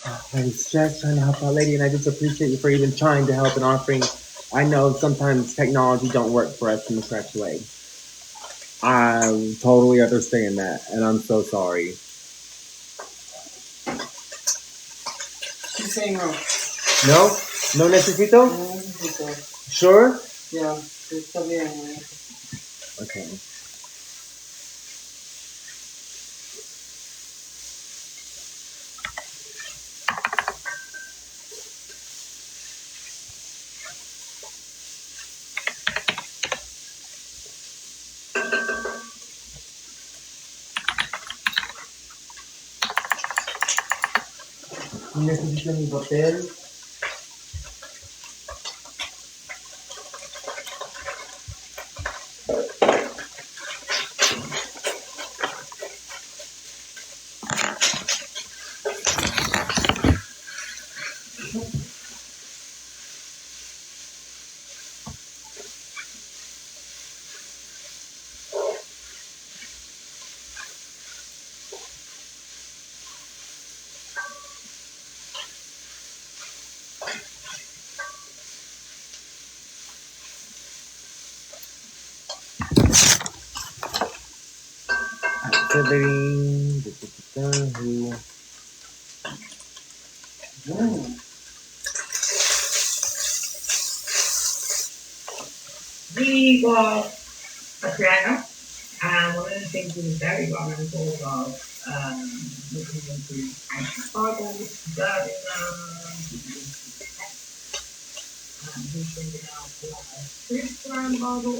I was just trying to help out, lady, and I just appreciate you for even trying to help and offering. I know sometimes technology don't work for us in the correct way. I totally understand that, and I'm so sorry. She's saying no. No? No necesito? No necesito. Sure? Yeah, está bien. Okay. Necesito mi papel. Activity. Who? He was a creator, and one of the things he was very well known for was looking into ancient Bibles, preserving them, he's bringing out a lot of truths around the Bible,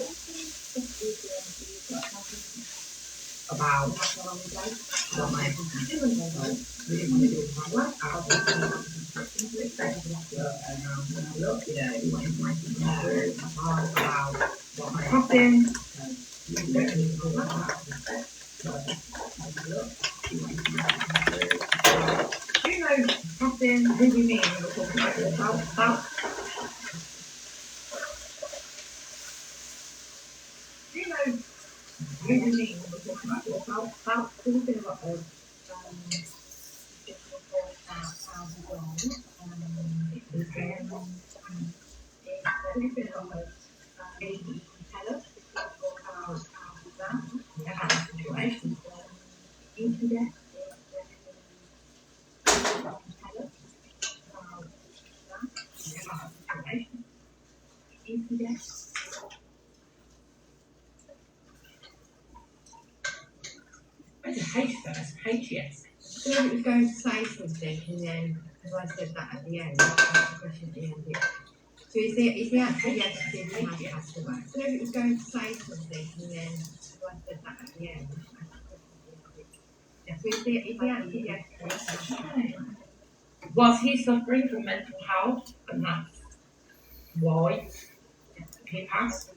about what my doing, so we didn't want to do it my work out, and look, you want information about what my costing, you don't need to know that. Do you know costing, who do you mean when we're talking about yourself? Do you know who do you mean when we're talking about yourself? There's been a lot of HTS. So it was going to say something, and then because I said that at the end, I asked the question at the end. So is the answer yes? Did he have passed away? So it was going to say something, and then because I said that at the end, I asked the question at the end. So is the answer yes? Was he suffering from mental health, and that's why he passed?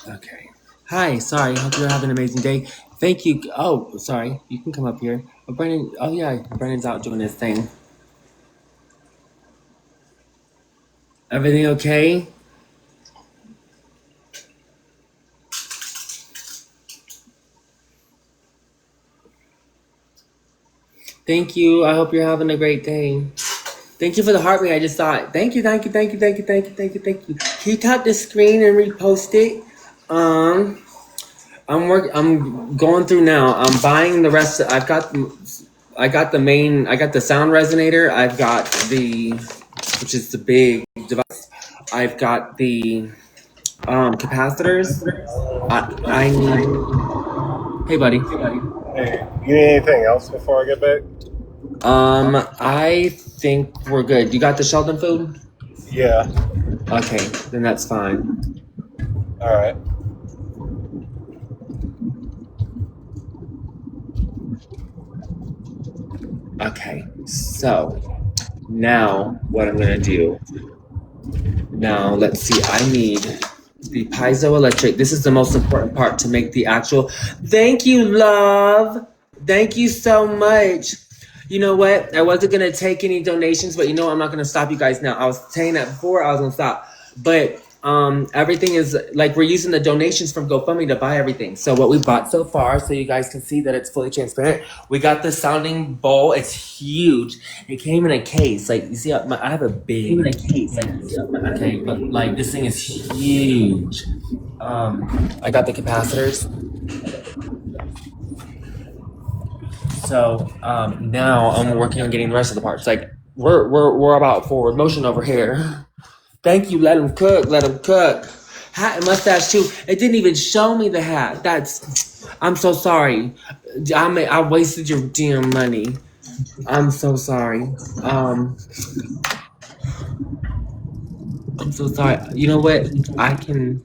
Okay. Hi, sorry. Hope you're having an amazing day. Thank you. Oh, sorry. You can come up here. Oh, Brennan. Oh, yeah. Brennan's out doing his thing. Everything okay? Thank you. I hope you're having a great day. Thank you for the heart rate. I just saw it. Thank you, thank you, thank you, thank you, thank you, thank you, thank you. Can you tap the screen and repost it? I'm going through now. I'm buying the rest. I got the main. I got the sound resonator. I've got the, which is the big device. I've got the capacitors. I need. Hey, buddy. Hey, you need anything else before I get back? I think we're good. You got the Sheldon food? Yeah. Okay, then that's fine. All right. Okay, so now what I'm gonna do. Now let's see. I need the piezoelectric. This is the most important part to make the actual. Thank you, love. Thank you so much. You know what? I wasn't gonna take any donations, but you know what? I'm not gonna stop you guys now. I was saying that before. I was gonna stop, but everything is like we're using the donations from GoFundMe to buy everything. So what we bought so far, so you guys can see that it's fully transparent. We got the sounding bowl. It's huge. It came in a case. Like you see, I have a big case. Okay, but like this thing is huge. I got the capacitors. So now I'm working on getting the rest of the parts. Like we're about forward motion over here. Thank you. Let him cook. Let him cook. Hat and mustache too. It didn't even show me the hat. That's. I'm so sorry. I wasted your damn money. I'm so sorry. I'm so sorry. You know what? I can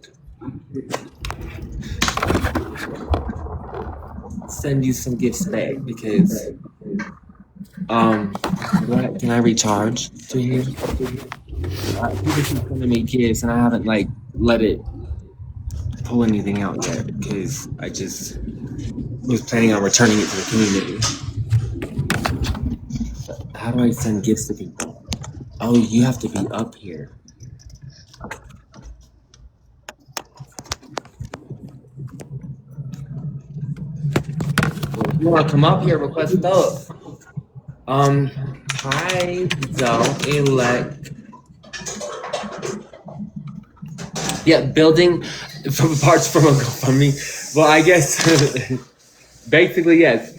send you some gifts back because what can I recharge to you? People keep sending me gifts and I haven't like let it pull anything out yet because I just was planning on returning it to the community. How do I send gifts to people? Oh, you have to be up here. Well, if you want to come up here, request those. Hi, don't elect. Yeah, building from parts from a GoFundMe. Well, I guess basically yes.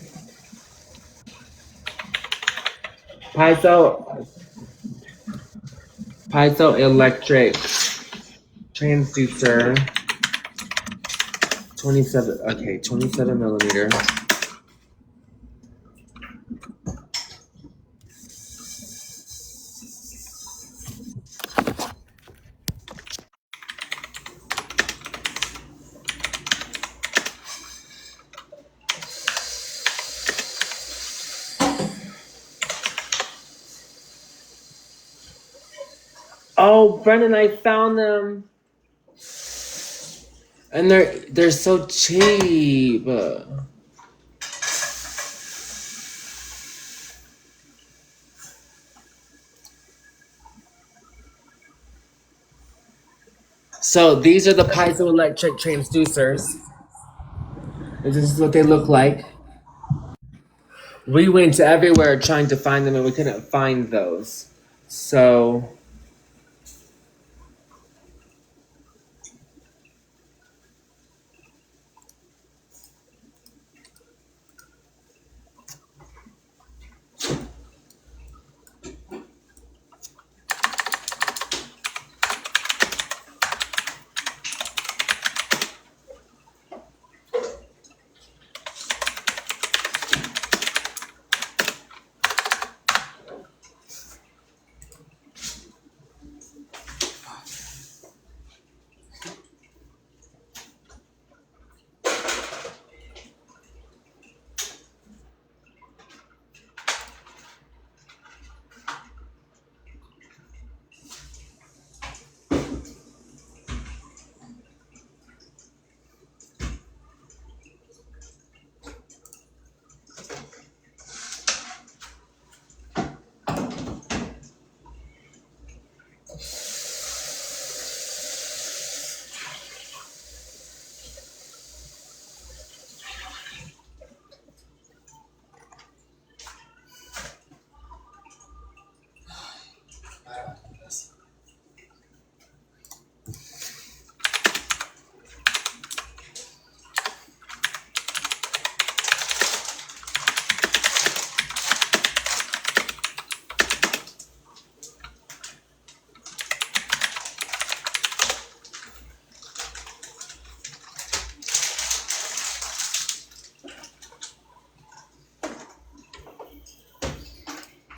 Piezo electric transducer 27. Okay, 27 millimeter. Oh, Brendan, I found them, and they're so cheap. So these are the piezoelectric transducers. This is what they look like. We went everywhere trying to find them, and we couldn't find those. So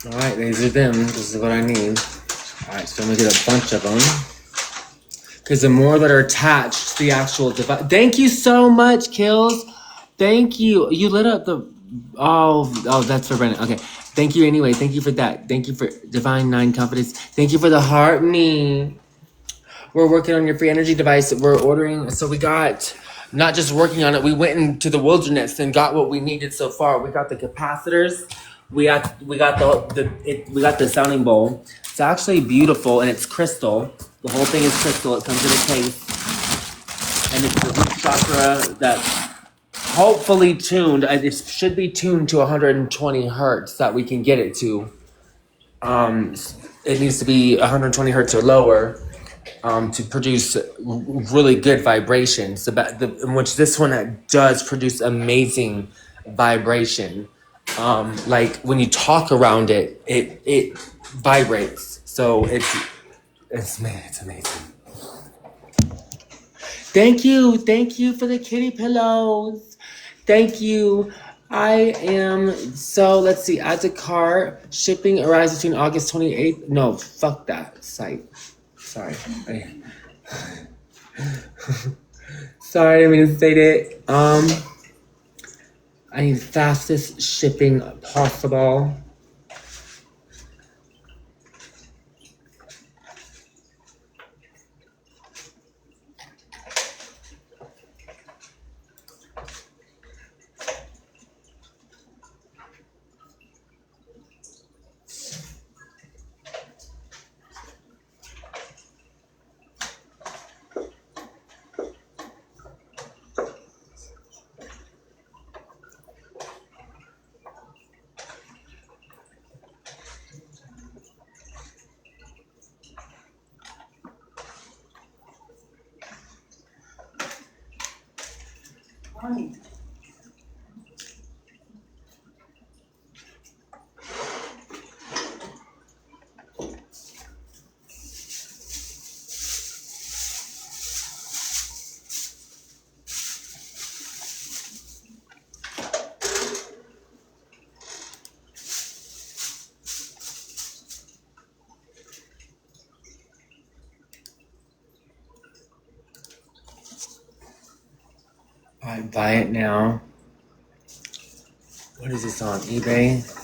Alright, these are them. This is what I need. Alright, so I'm gonna get a bunch of them. Because the more that are attached to the actual device. Thank you so much, Kills. Thank you. You lit up the. Oh, that's for Brennan. Okay. Thank you anyway. Thank you for that. Thank you for Divine Nine Confidence. Thank you for the heart me. We're working on your free energy device. We're ordering. So we got, not just working on it, we went into the wilderness and got what we needed so far. We got the capacitors. We got the sounding bowl. It's actually beautiful and it's crystal. The whole thing is crystal. It comes in a case. And it's the root chakra that's hopefully tuned. It should be tuned to 120 hertz that we can get it to. It needs to be 120 hertz or lower to produce really good vibrations. Which this one does produce amazing vibration. Like when you talk around it, it vibrates. So it's amazing. Thank you for the kitty pillows. Thank you. I am so, let's see, add to cart. Shipping arrives between August 28th. No, fuck that site. Sorry. Sorry, I didn't mean to state it. I need fastest shipping possible. Honey. I buy it now. What is this on eBay?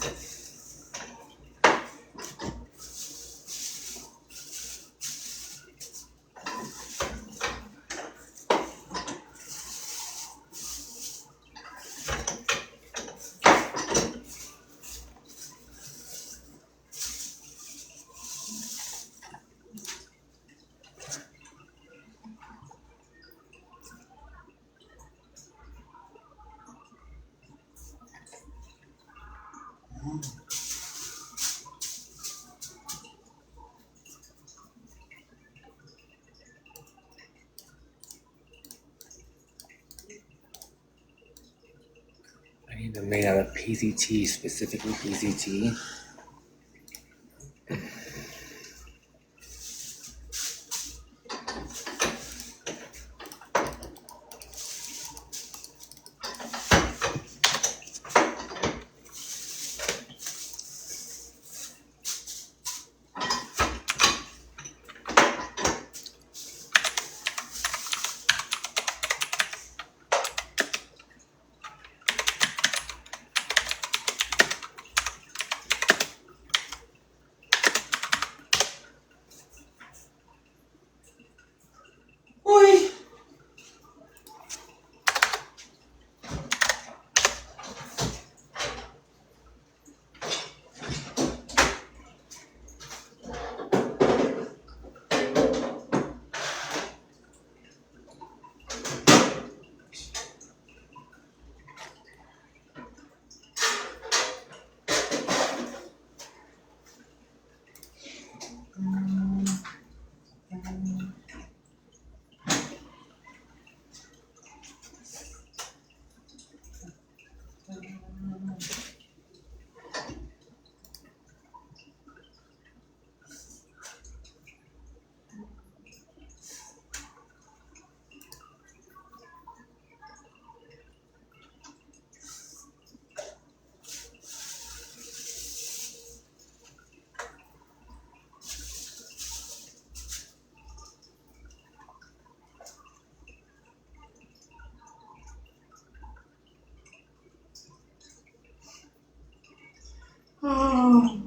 I need them made out of PZT, specifically PZT. Oh.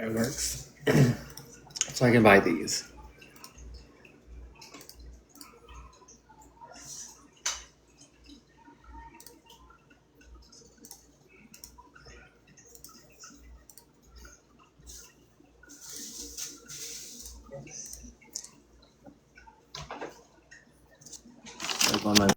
It works. So I can buy these. Like on my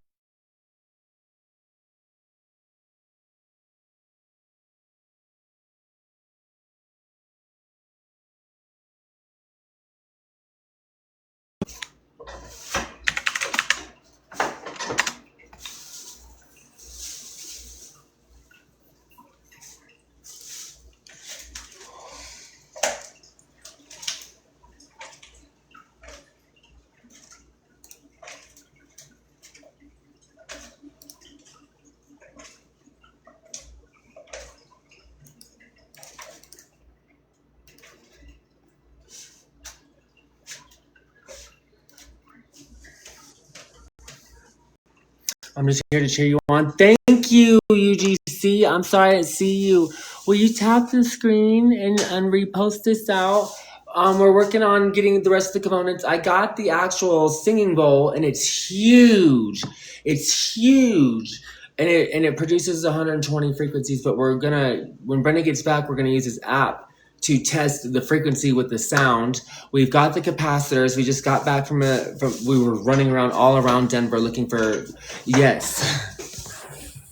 I'm just here to cheer you on. Thank you, UGC. I'm sorry I didn't see you. Will you tap the screen and repost this out? We're working on getting the rest of the components. I got the actual singing bowl, and it's huge. It's huge. And it produces 120 frequencies, but when Brenda gets back, we're gonna use this app to test the frequency with the sound. We've got the capacitors. We just got back from we were running around all around Denver looking for, yes.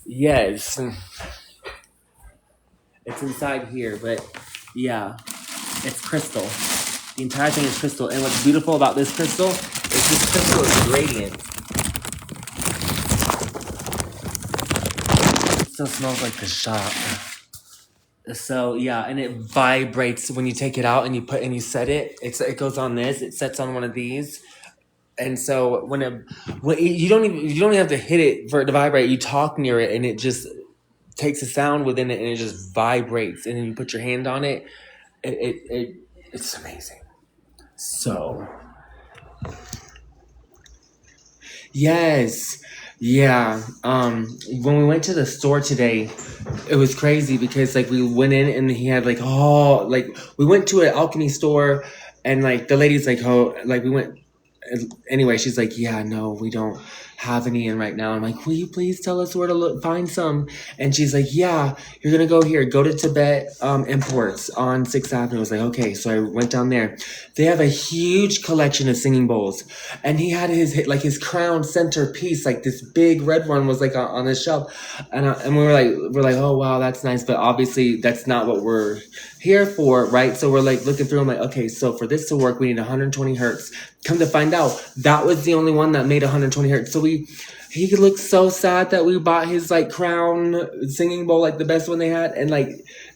It's inside here, but yeah, it's crystal. The entire thing is crystal. And what's beautiful about this crystal is this crystal is radiant. It still smells like the shop. So yeah, and it vibrates when you take it out and you set it. It goes on this. It sets on one of these, and so when you don't even have to hit it for it to vibrate. You talk near it, and it just takes a sound within it, and it just vibrates. And then you put your hand on it. It's amazing. So yes. Yeah. When we went to the store today, it was crazy because like we went in and he had we went to an alchemy store and like the lady's like, oh, like we went anyway, she's like, yeah, no, we don't have any in right now. I'm like, will you please tell us where to find some? And she's like, yeah, you're gonna go to Tibet Imports on 6th Avenue. I was like, okay. So I went down there. They have a huge collection of singing bowls, and he had his crown centerpiece, like this big red one was like on this shelf, and we're like, oh wow, that's nice, but obviously that's not what we're here for, right? So we're like looking through. I'm like, okay, so for this to work, we need 120 hertz. Come to find out, that was the only one that made 120 hertz. So he looked so sad that we bought his like crown singing bowl, like the best one they had, and like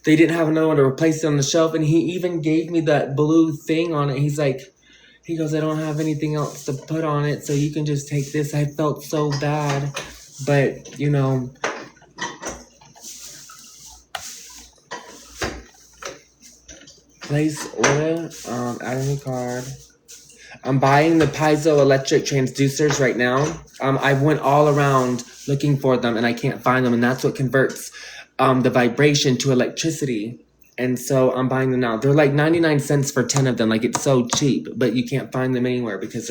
they didn't have another one to replace it on the shelf. And he even gave me that blue thing on it. He goes, I don't have anything else to put on it, so you can just take this. I felt so bad. But you know, place order. Add a new card. I'm buying the piezoelectric transducers right now. I went all around looking for them and I can't find them, and that's what converts the vibration to electricity. And so I'm buying them now. They're like 99 cents for 10 of them. Like, it's so cheap, but you can't find them anywhere because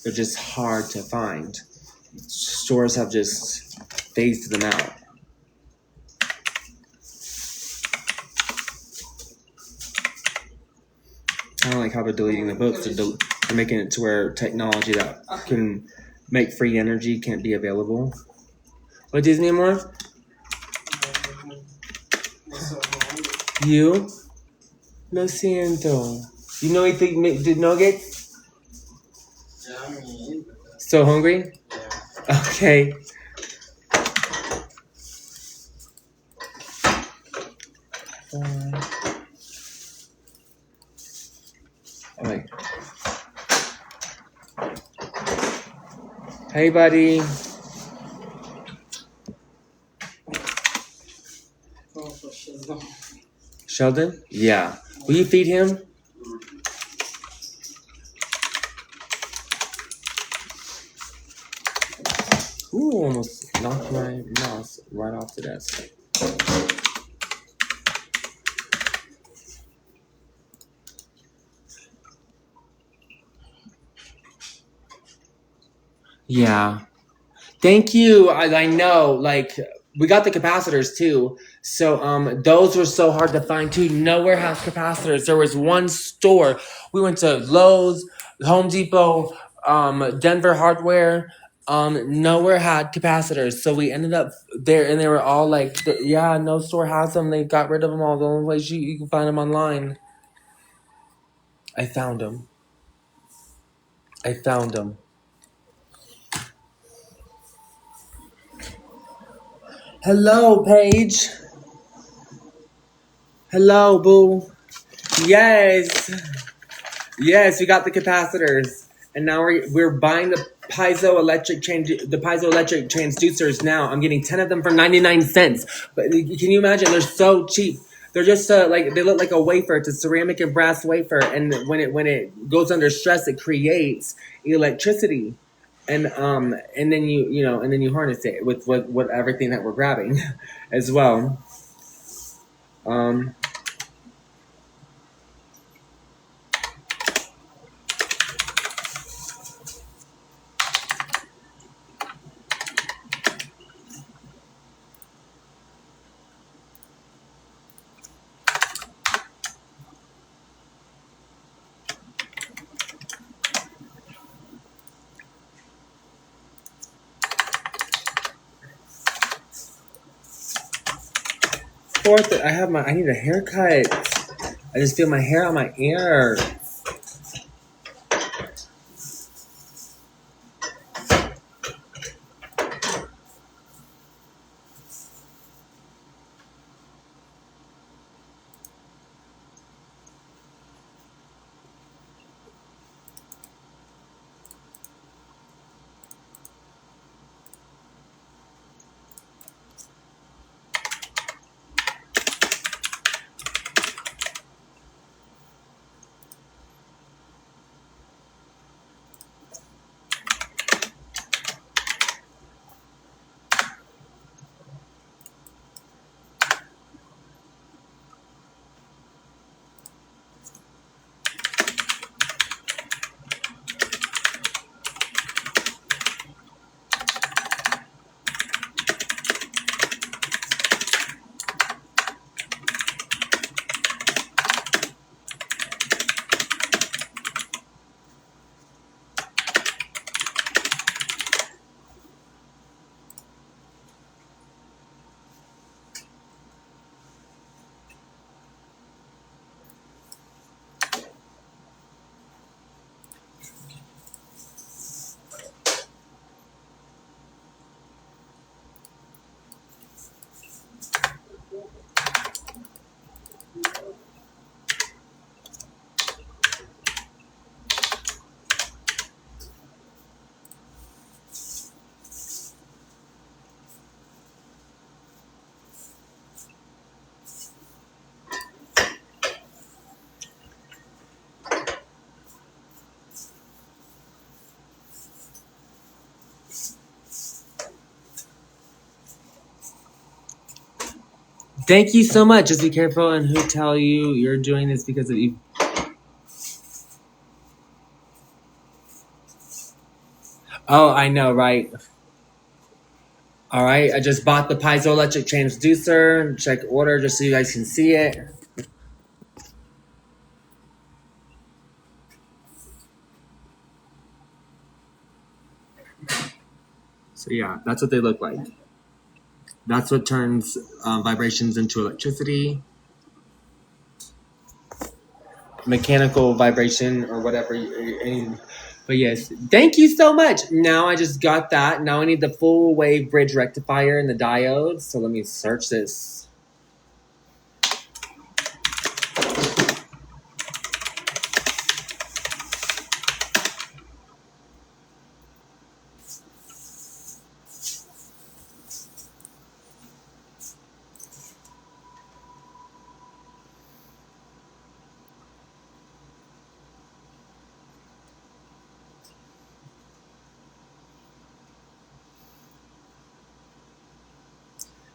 they're just hard to find. Stores have just phased them out. Kind of like how they're deleting the books. They're making it to where technology that can make free energy can't be available. What, Disney more? You? Lo siento. You know anything? Did nuggets? So hungry? Okay. Alright. Hey, buddy. Sheldon? Yeah. Will you feed him? Ooh, almost knocked my mouse right off the desk. Yeah. Thank you. I know, like, we got the capacitors too. So those were so hard to find too. Nowhere has capacitors. There was one store. We went to Lowe's, Home Depot, Denver Hardware. Nowhere had capacitors. So we ended up there, and they were all like, yeah, no store has them. They got rid of them all. The only place you can find them online. I found them. Hello, Paige. Hello, boo. Yes. Yes, we got the capacitors, and now we're buying the piezoelectric transducers now. I'm getting 10 of them for 99 cents. But can you imagine? They're so cheap. They're just like, they look like a wafer. It's a ceramic and brass wafer, and when it goes under stress, it creates electricity, and then you harness it with what everything that we're grabbing, as well. Fourth, I need a haircut. I just feel my hair on my ear. Thank you so much. Just be careful and who tell you you're doing this because of you. Oh, I know, right? All right, I just bought the piezoelectric transducer. Check order just so you guys can see it. So yeah, that's what they look like. That's what turns vibrations into electricity. Mechanical vibration or whatever. But yes, thank you so much. Now I just got that. Now I need the full wave bridge rectifier and the diodes. So let me search this.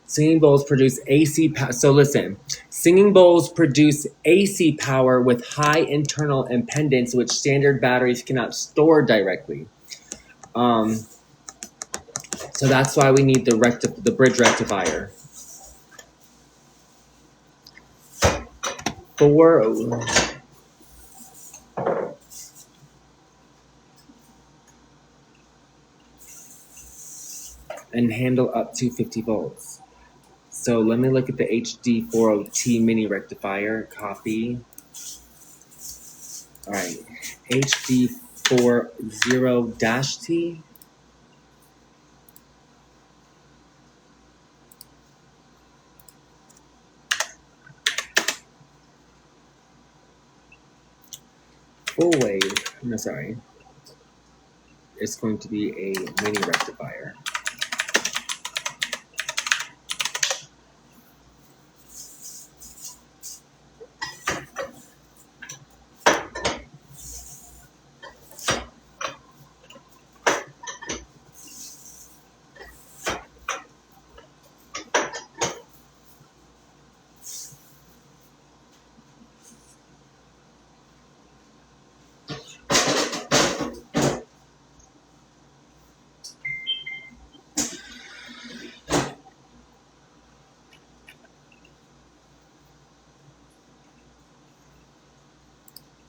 Singing bowls produce AC power. So listen, singing bowls produce AC power with high internal impedance, which standard batteries cannot store directly. So that's why we need the bridge rectifier. And handle up to 50 volts. So let me look at the HD40T mini rectifier. Copy. All right, HD40-T. Full wave. No, sorry. It's going to be a mini rectifier.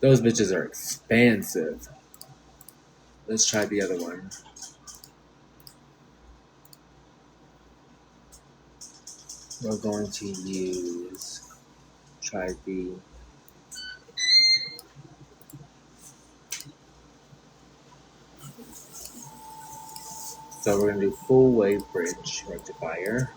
Those bitches are expensive. Let's try the other one. We're going to try the So we're going to do full wave bridge rectifier.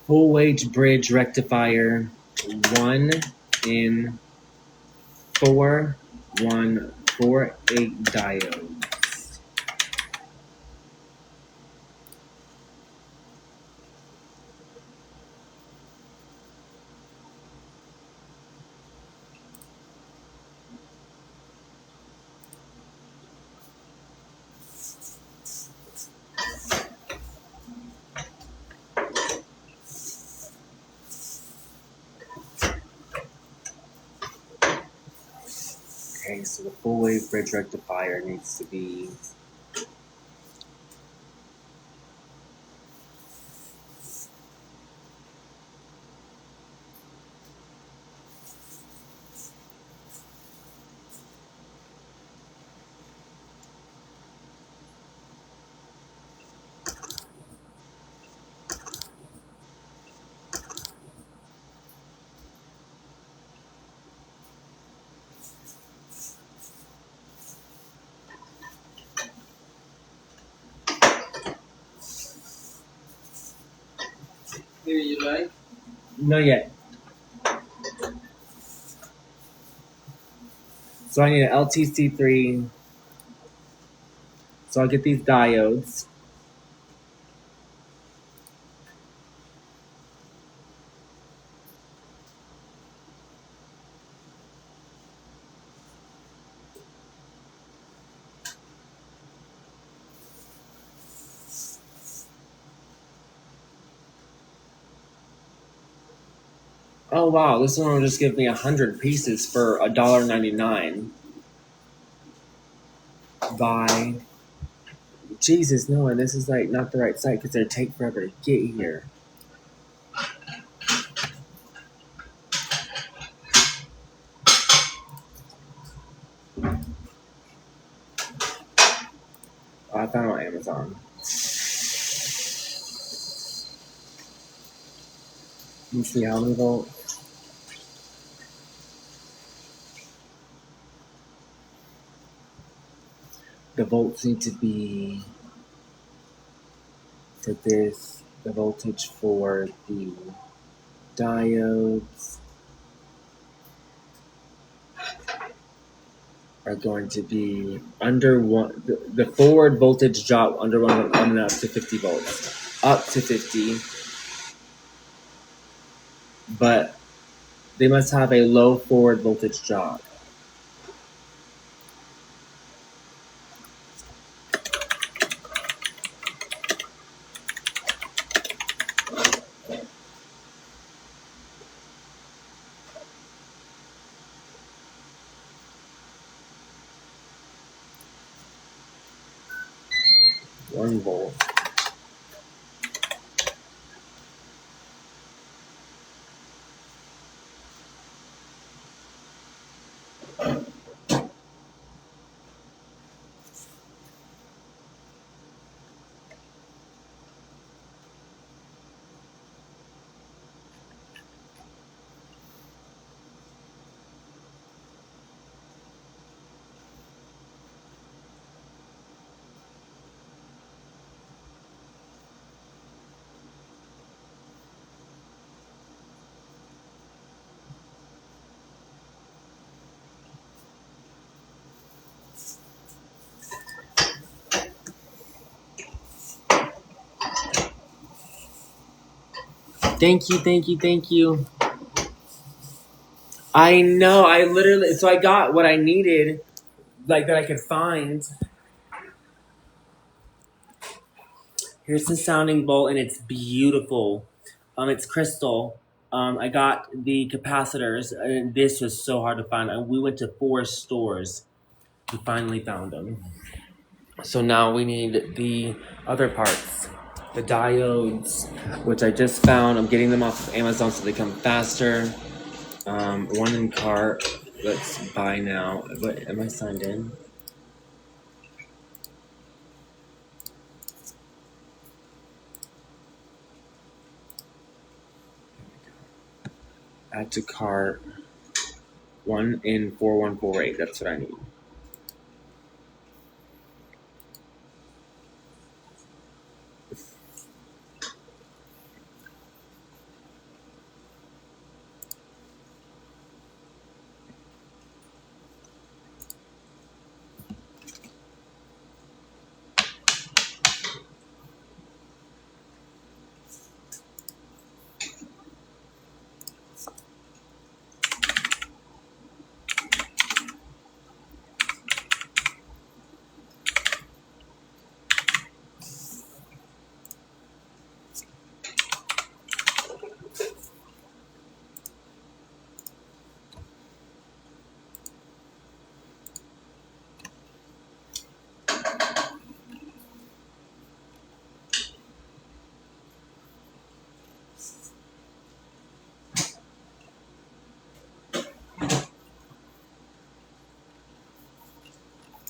Full wave bridge rectifier 1 in 4148 diodes. Okay, so the full wave bridge rectifier needs to be Maybe you like? no yet. So I need an LTC3. So I'll get these diodes. Oh wow, this one will just give me 100 pieces for $1.99. Buy. Jesus, no, and this is like not the right site because they take forever to get here. Oh, I found it on Amazon. Let me see how many volts. The volts need to be for this. The voltage for the diodes are going to be under one. The forward voltage drop under one and up to 50 volts, up to 50. But they must have a low forward voltage drop. One volt. Thank you, thank you, thank you. I know, I literally, so I got what I needed, like that I could find. Here's the sounding bowl, and it's beautiful. It's crystal. I got the capacitors, and this was so hard to find. And we went to 4 stores. We finally found them. So now we need the other parts. The diodes, which I just found. I'm getting them off of Amazon so they come faster. One in cart. Let's buy now. What, am I signed in? Add to cart. One in 4148. That's what I need.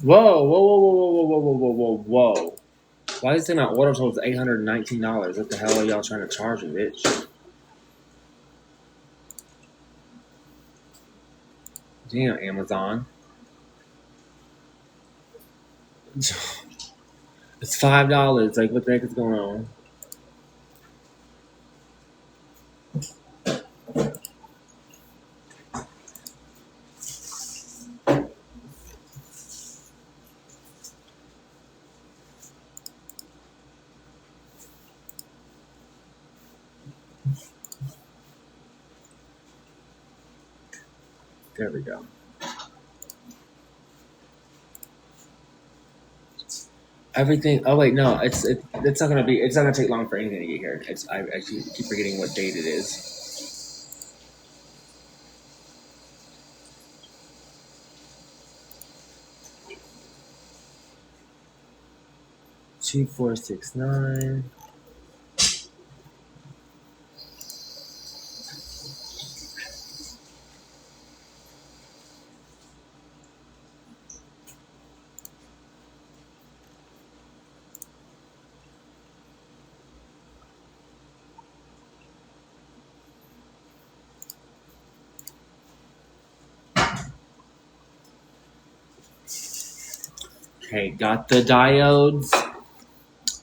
Whoa, whoa, whoa, whoa, whoa, whoa, whoa, whoa, whoa, whoa. Why is it my order total is $819? What the hell are y'all trying to charge me, bitch? Damn, Amazon. It's $5. Like, what the heck is going on? There we go. Everything. Oh wait, no. It's not gonna be. It's not gonna take long for anything to get here. I actually keep forgetting what date it is. 2469. Okay, got the diodes.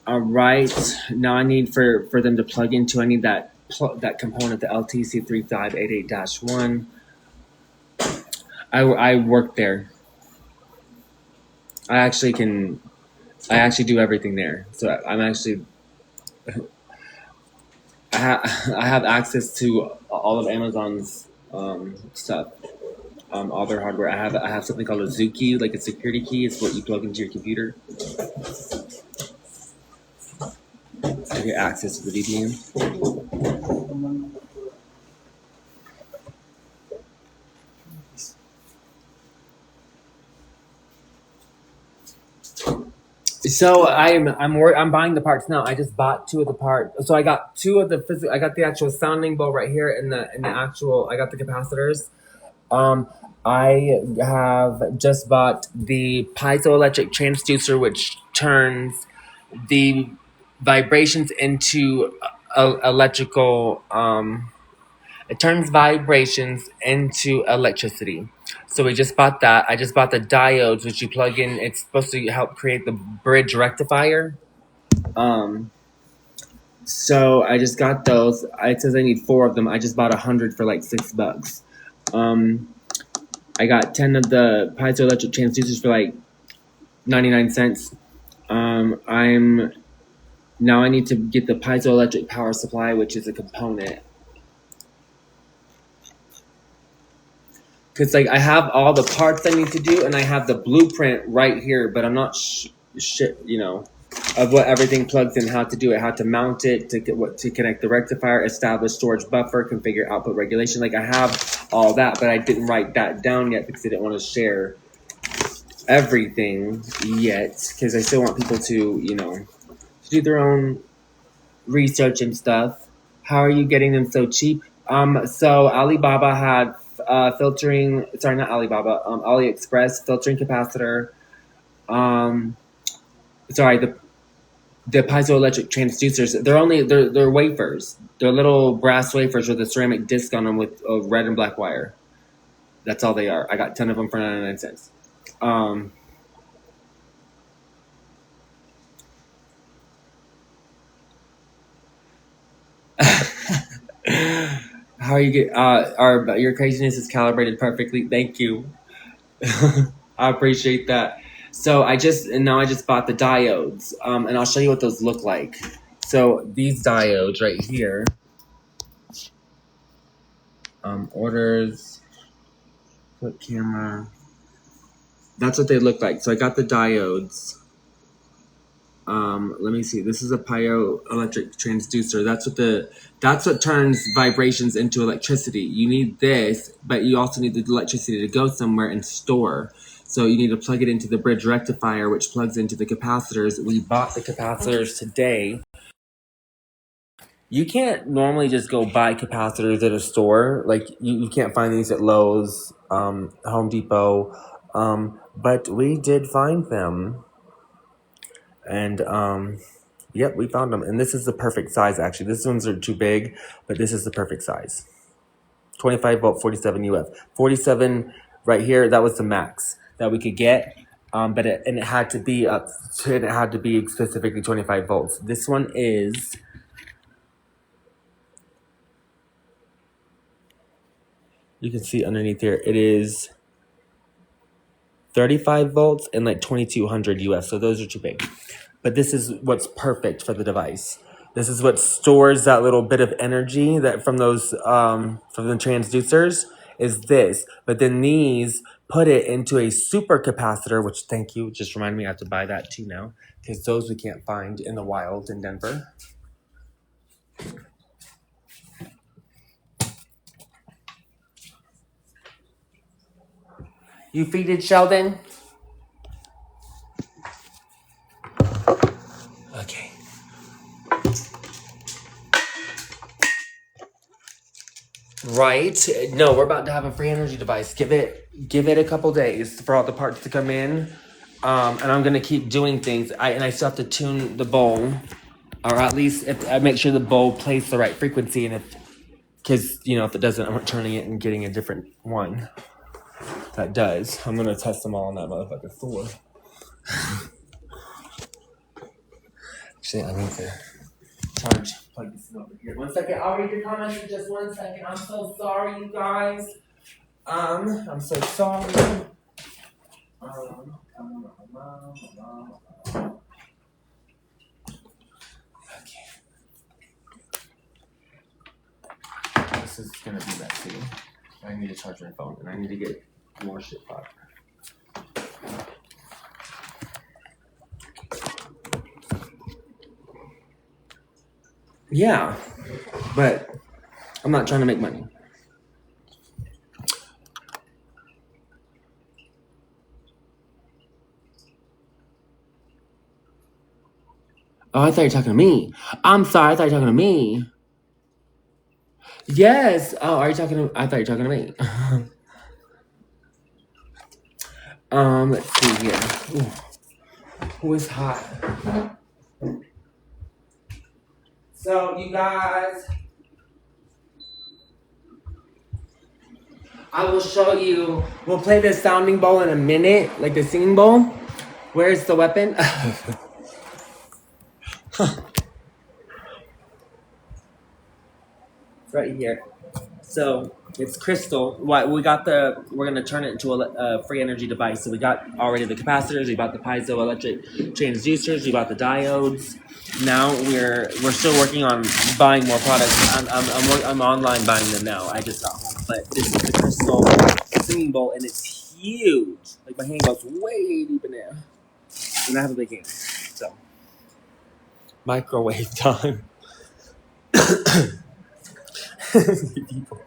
All right, now I need for them to plug into. I need that component, the LTC3588-1. I work there. I actually do everything there. So I'm actually I have access to all of Amazon's stuff, all their hardware. I have something called a Zuki, like a security key. It's what you plug into your computer. I get access to the VPN. So I'm buying the parts now. I just bought 2 of the parts. So I got 2 of the I got the actual sounding bowl right here, and the actual. I got the capacitors. I have just bought the piezoelectric transducer, which turns the vibrations into electrical. It turns vibrations into electricity. So we just bought that. I just bought the diodes, which you plug in. It's supposed to help create the bridge rectifier. So I just got those. It says I need 4 of them. I just bought 100 for like $6. I got 10 of the piezoelectric transducers for like 99 cents. Now I need to get the piezoelectric power supply, which is a component. Because like I have all the parts I need to do, and I have the blueprint right here, but I'm not of what everything plugs in, how to do it, how to mount it, to connect the rectifier, establish storage buffer, configure output regulation. Like I have all that, but I didn't write that down yet because I didn't want to share everything yet, because I still want people to to do their own research and stuff. How are you getting them so cheap? So Alibaba had filtering. Sorry, not Alibaba. AliExpress filtering capacitor. Sorry, the piezoelectric transducers. They're wafers. They're little brass wafers with a ceramic disc on them with a red and black wire. That's all they are. I got 10 of them for 99 cents. How are you get? Your craziness is calibrated perfectly. Thank you. I appreciate that. So now I just bought the diodes, and I'll show you what those look like. So these diodes right here, orders, flip camera. That's what they look like. So I got the diodes. Let me see. This is a piezoelectric transducer. That's what turns vibrations into electricity. You need this, but you also need the electricity to go somewhere and store. So you need to plug it into the bridge rectifier, which plugs into the capacitors. We bought the capacitors today. You can't normally just go buy capacitors at a store. Like you can't find these at Lowe's, Home Depot, but we did find them. And yep, we found them. And this is the perfect size, actually. These ones are too big, but this is the perfect size. 25 volt, 47 UF. 47 right here, that was the max that we could get. But it had to be specifically 25 volts. This one is you can see underneath here, it is 35 volts and like 2200 UF. So those are too big. But this is what's perfect for the device. This is what stores that little bit of energy that from those from the transducers is this. But then these put it into a super capacitor, which thank you, just reminded me I have to buy that too now, because those we can't find in the wild in Denver. You feed it, Sheldon? Right? No, we're about to have a free energy device. Give it a couple days for all the parts to come in. And I'm gonna keep doing things. I still have to tune the bowl, or at least I make sure the bowl plays the right frequency. And because if it doesn't, I'm returning it and getting a different one that does. I'm gonna test them all on that motherfucking Thor. Actually, I need to plug this in over here. 1 second. I'll read your comments in just 1 second. I'm so sorry, you guys. I'm so sorry. Okay. This is gonna be messy. I need to charge my phone and I need to get more shit popped. Yeah, but I'm not trying to make money. Oh, I thought you were talking to me. I'm sorry, I thought you were talking to me. Yes. Oh, are you talking to? I thought you were talking to me. Let's see here. Ooh. Who is hot? So, you guys, I will show you. We'll play the sounding bowl in a minute, like the singing bowl. Where's the weapon? It's right here. So it's crystal. We're gonna turn it into a free energy device. So we got already the capacitors. We bought the piezoelectric transducers. We bought the diodes. Now we're still working on buying more products. I'm online buying them now. I just got home, but this is the crystal singing bowl, and it's huge. Like my hand goes way deep in there, and I have a big hand. So microwave time. People.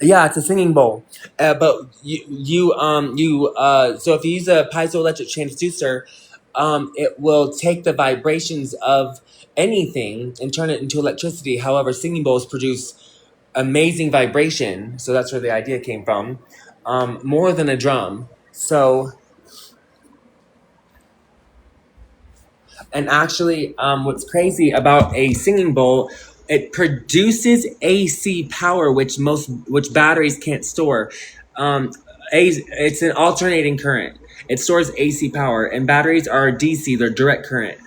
Yeah, it's a singing bowl. But so if you use a piezoelectric transducer, it will take the vibrations of anything and turn it into electricity. However, singing bowls produce amazing vibration, so that's where the idea came from. More than a drum. So, and actually, what's crazy about a singing bowl, it produces AC power, which batteries can't store. It's an alternating current. It stores AC power, and batteries are DC; they're direct current.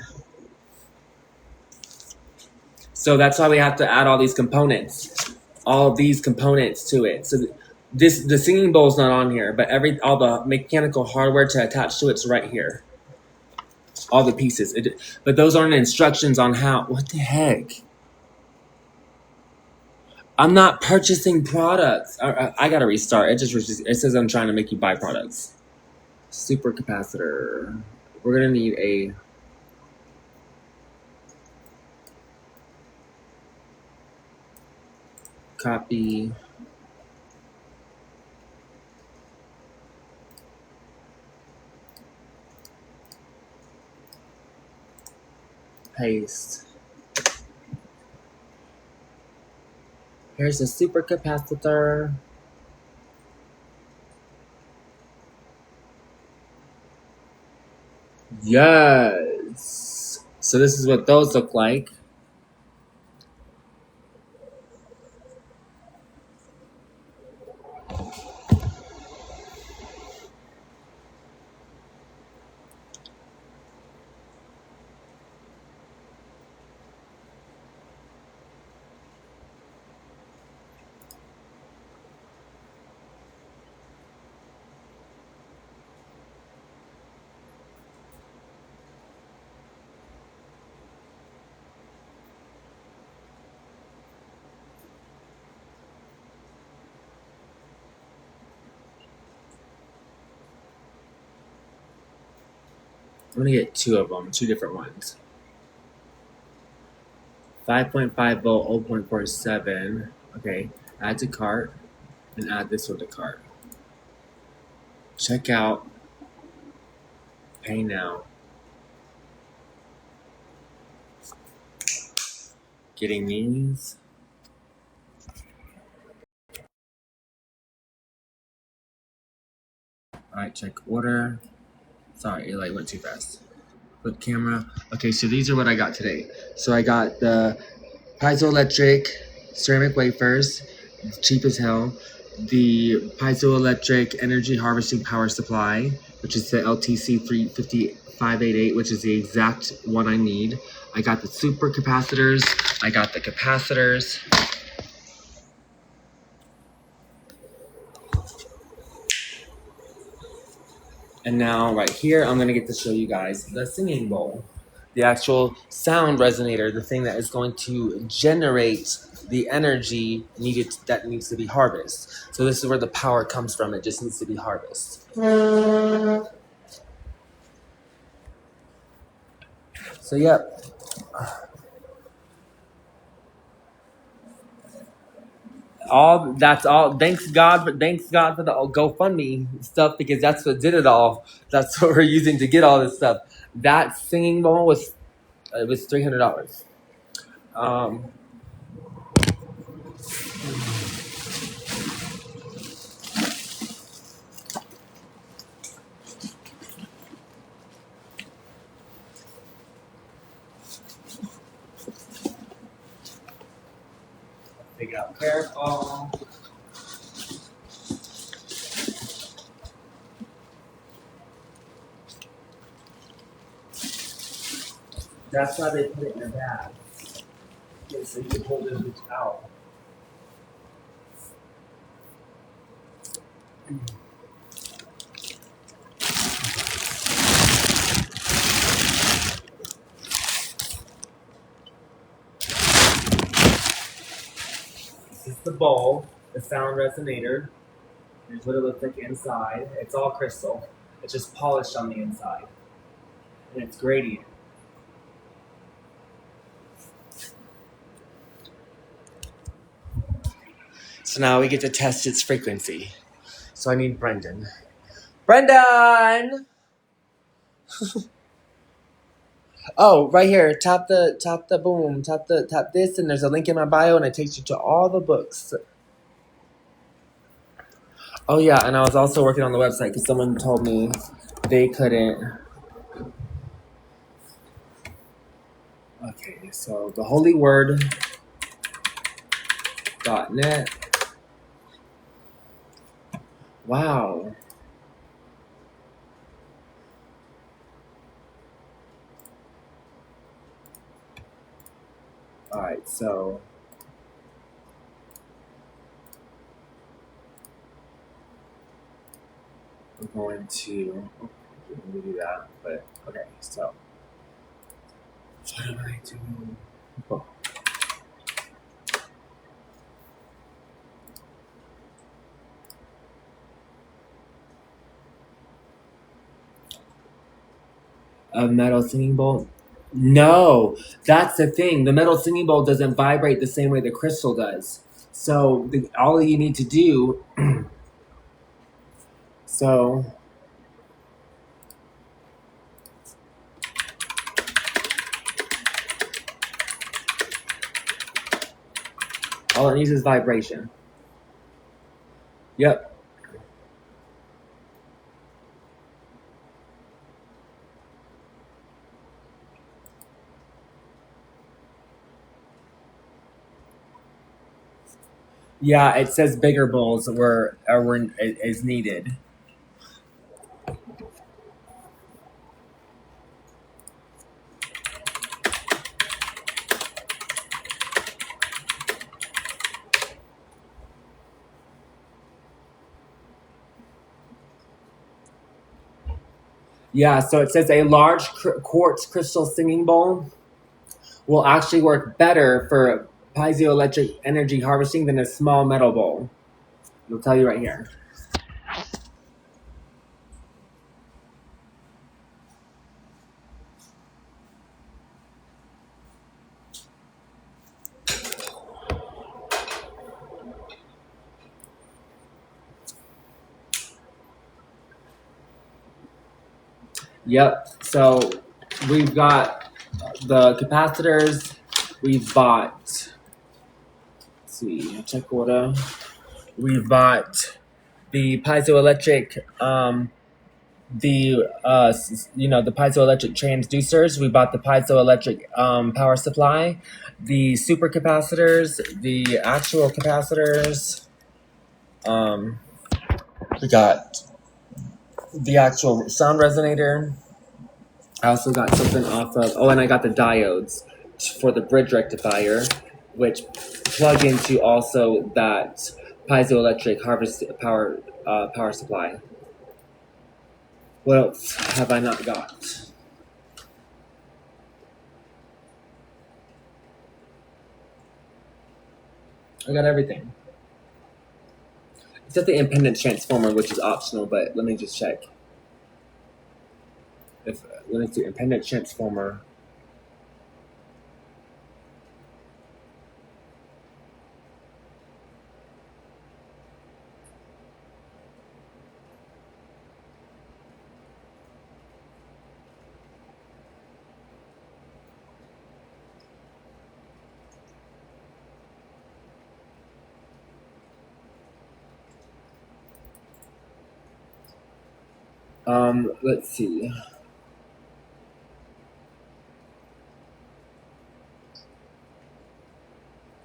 So that's why we have to add all these components to it. So the singing bowl is not on here, but all the mechanical hardware to attach to it's right here. All the pieces, but those aren't instructions on how. What the heck? I'm not purchasing products. I gotta restart. It says I'm trying to make you buy products. Super capacitor. We're gonna need a copy. Paste. Here's a super capacitor. Yes. So this is what those look like. I'm gonna get two of them, two different ones. 5.5 volt, 0.47. Okay, add to cart, and add this one to cart. Check out. Pay now. getting these. Alright, check order. Sorry, it like went too fast. Flip camera. Okay, so these are what I got today. So I got the piezoelectric ceramic wafers, cheap as hell. The piezoelectric energy harvesting power supply, which is the LTC 35588, which is the exact one I need. I got the super capacitors. I got the capacitors. And now right here, I'm gonna get to show you guys the singing bowl. The actual sound resonator, the thing that is going to generate the energy needed that needs to be harvested. So this is where the power comes from. It just needs to be harvested. So yep. That's all. Thanks God for the GoFundMe stuff, because that's what did it all. That's what we're using to get all this stuff. That singing bowl was $300. Take out careful. That's why they put it in a bag. Okay, so you can hold it out. This is the bowl, the sound resonator. Here's what it looks like inside. It's all crystal. It's just polished on the inside. And it's gradient. So now we get to test its frequency. So I need Brendan. Brendan! Oh, right here. Tap this, and there's a link in my bio, and it takes you to all the books. Oh yeah, and I was also working on the website because someone told me they couldn't. Okay, so theholyword.net. Wow. All right, so I'm going to do that, but okay, so what am I doing? Oh. A metal singing bowl? No, that's the thing. The metal singing bowl doesn't vibrate the same way the crystal does. So all you need to do, so all it needs is vibration. Yep. Yeah, it says bigger bowls is needed. Yeah, so it says a large quartz crystal singing bowl will actually work better for piezoelectric energy harvesting than a small metal bowl. It'll tell you right here. Yep, so we've got the capacitors, We bought, let's see, check order. We bought the piezoelectric, the piezoelectric transducers. We bought the piezoelectric power supply, the super capacitors, the actual capacitors. We got the actual sound resonator. I also got something off of, and I got the diodes for the bridge rectifier, which plug into also that piezoelectric harvest power supply. What else have I not got? I got everything. Except the impedance transformer, which is optional, but let me just check. Let me do impedance transformer. Let's see.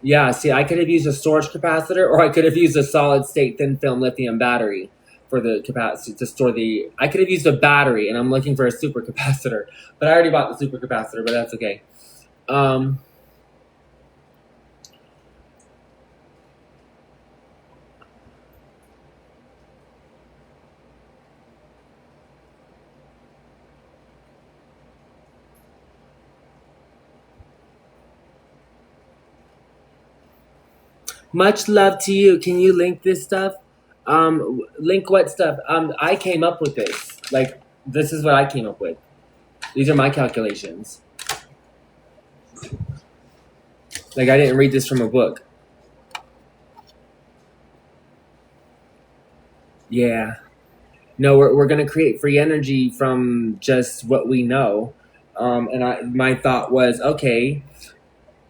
Yeah, see, I could have used a storage capacitor, or I could have used a solid state thin film lithium battery for the capacity to store the. I could have used a battery, and I'm looking for a super capacitor, but I already bought the super capacitor, but that's okay. Much love to you. Can you link this stuff? Link what stuff? I came up with this. Like, this is what I came up with. These are my calculations. Like, I didn't read this from a book. Yeah. No, we're going to create free energy from just what we know. My thought was, okay,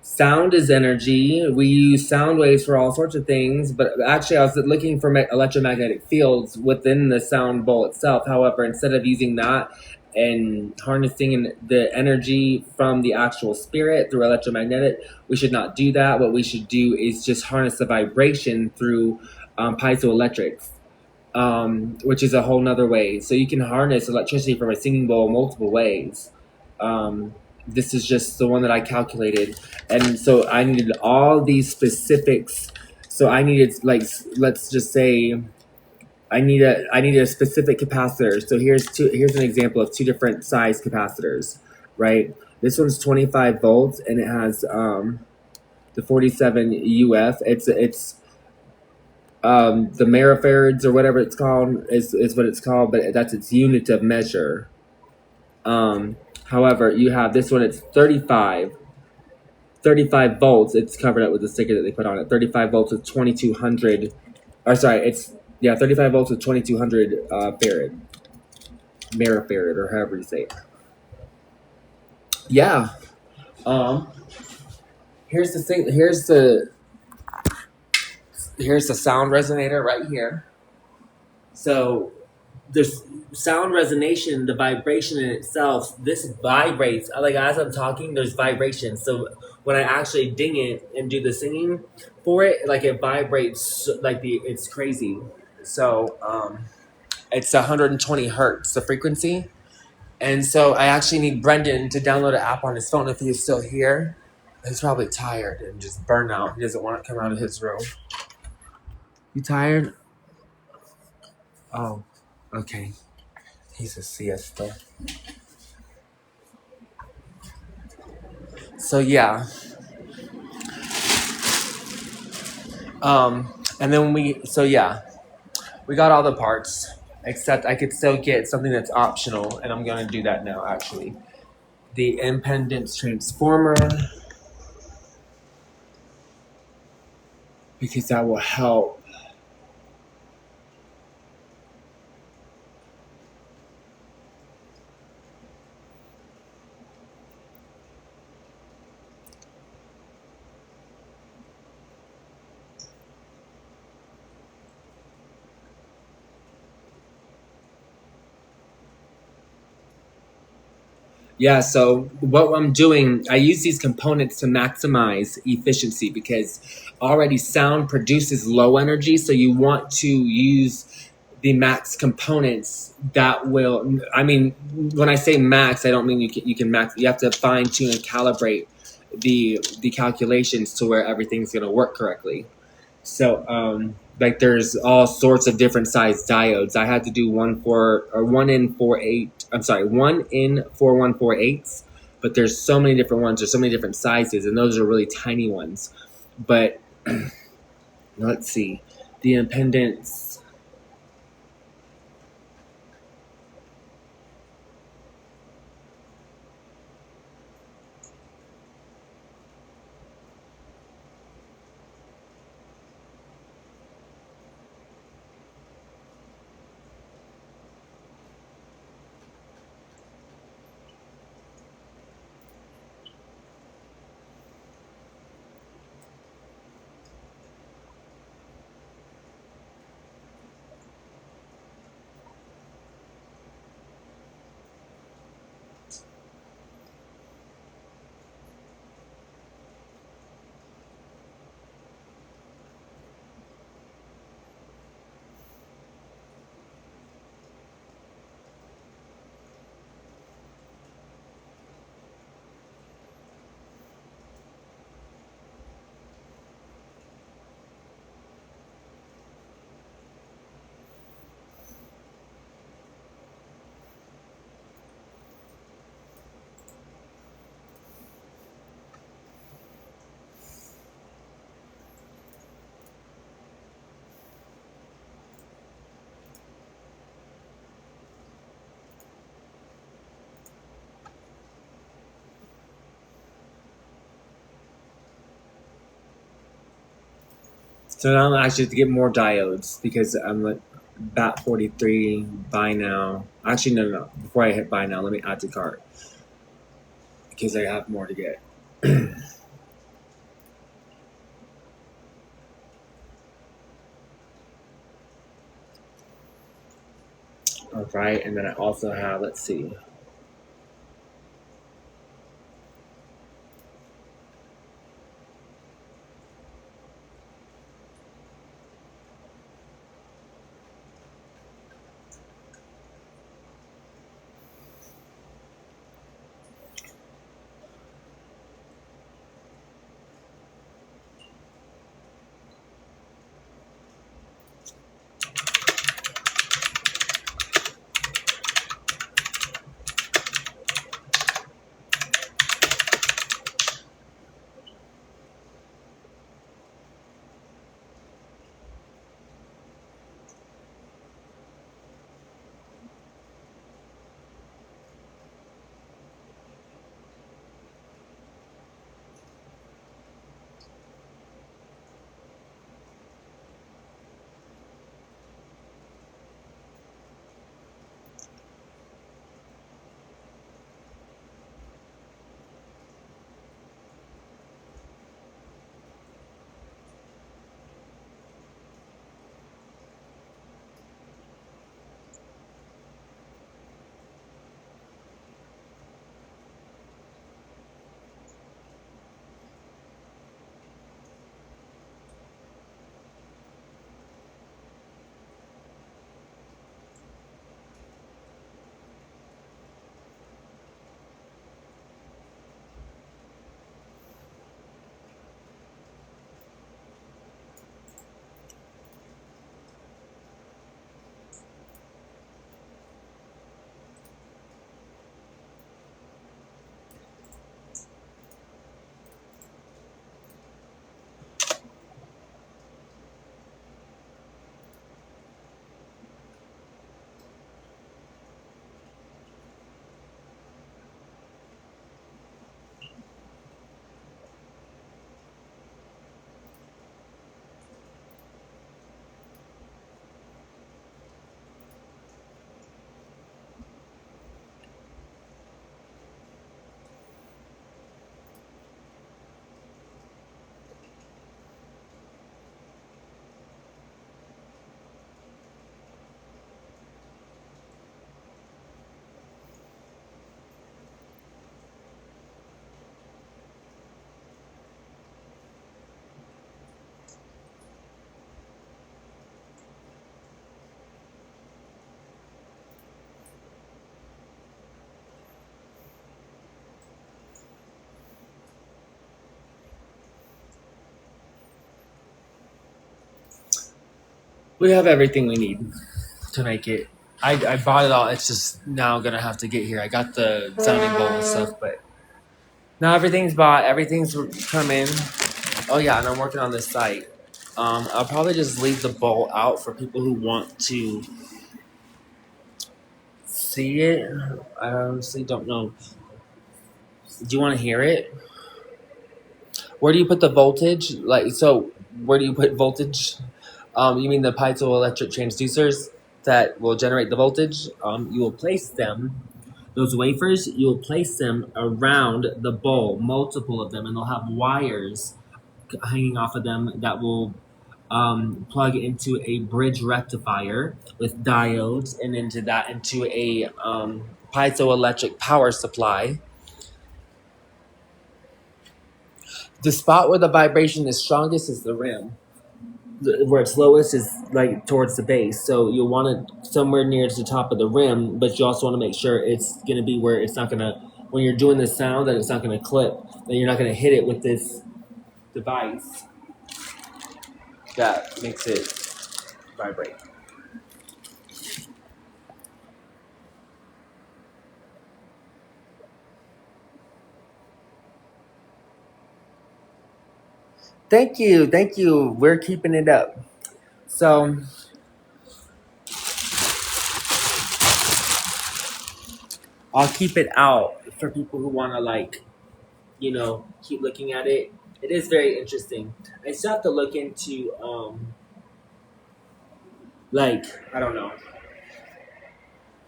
sound is energy. We use sound waves for all sorts of things, but actually I was looking for electromagnetic fields within the sound bowl itself. However, instead of using that and harnessing the energy from the actual spirit through electromagnetic, we should not do that. What we should do is just harness the vibration through piezoelectrics, which is a whole nother way. So you can harness electricity from a singing bowl multiple ways. This is just the one that I calculated. And so I needed all these specifics. So I needed, like, let's just say I need a specific capacitor. So here's an example of two different size capacitors, right? This one's 25 volts and it has the 47 UF. It's the merifarads or whatever it's called is what it's called, but that's its unit of measure. However, you have this one, it's 35 volts. It's covered up with the sticker that they put on it. 35 volts with 2200, or sorry, it's, yeah, 35 volts with 2200 farad, merifarad, or however you say it. Yeah. Here's the thing, here's the sound resonator right here. So there's sound resonation, the vibration in itself, this vibrates. Like, as I'm talking, there's vibration. So when I actually ding it and do the singing for it, like, it vibrates like it's crazy. So it's 120 hertz, the frequency. And so I actually need Brendan to download an app on his phone if he's still here. He's probably tired and just burned out. He doesn't want to come out of his room. You tired? Oh, okay. He's a siesta. So yeah. And then we got all the parts, except I could still get something that's optional, and I'm going to do that now, actually. The impedance transformer, because that will help. Yeah, so what I'm doing, I use these components to maximize efficiency because already sound produces low energy. So you want to use the max components that will, I mean, when I say max, I don't mean you can max, you have to fine tune and calibrate the calculations to where everything's going to work correctly. So, like there's all sorts of different size diodes. I had to do one in 4/8. I'm sorry, 1 in 4 1/4, but there's so many different ones. There's so many different sizes, and those are really tiny ones. But let's see, the impedance. So now I'm actually to get more diodes because I'm at bat 43 buy now. Actually, no. Before I hit buy now, let me add to cart because I have more to get. All right, and then I also have, let's see. We have everything we need to make it. I bought it all. It's just now gonna have to get here. I got the sounding bowl and stuff, but now everything's bought. Everything's coming. Oh yeah, and I'm working on this site. I'll probably just leave the bowl out for people who want to see it. I honestly don't know. Do you want to hear it? Where do you put the voltage? Like, so where do you put voltage? You mean the piezoelectric transducers that will generate the voltage? You will place them, those wafers, you will place them around the bowl, multiple of them, and they'll have wires hanging off of them that will plug into a bridge rectifier with diodes, and into a piezoelectric power supply. The spot where the vibration is strongest is the rim. Where it's lowest is like towards the base. So you'll want it somewhere near to the top of the rim, but you also want to make sure it's going to be where it's not going to, when you're doing the sound, that it's not going to clip, that you're not going to hit it with this device that makes it vibrate. Thank you. Thank you. We're keeping it up. So I'll keep it out for people who want to, like, keep looking at it. It is very interesting. I still have to look into, like, I don't know,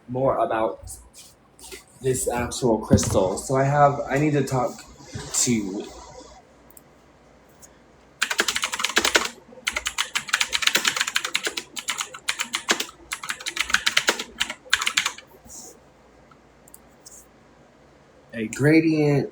more about this actual crystal. So I need to talk to a gradient.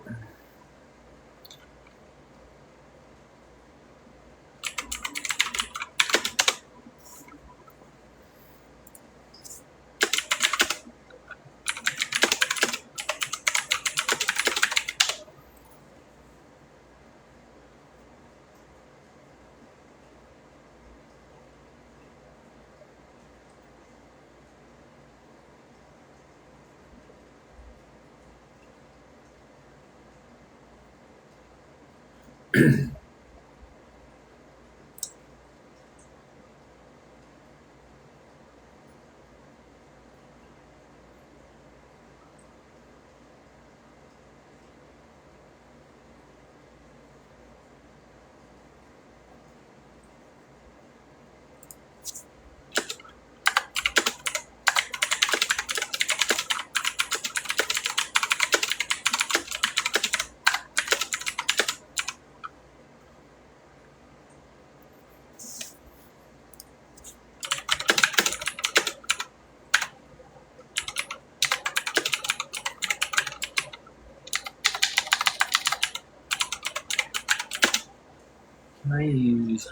Can I use?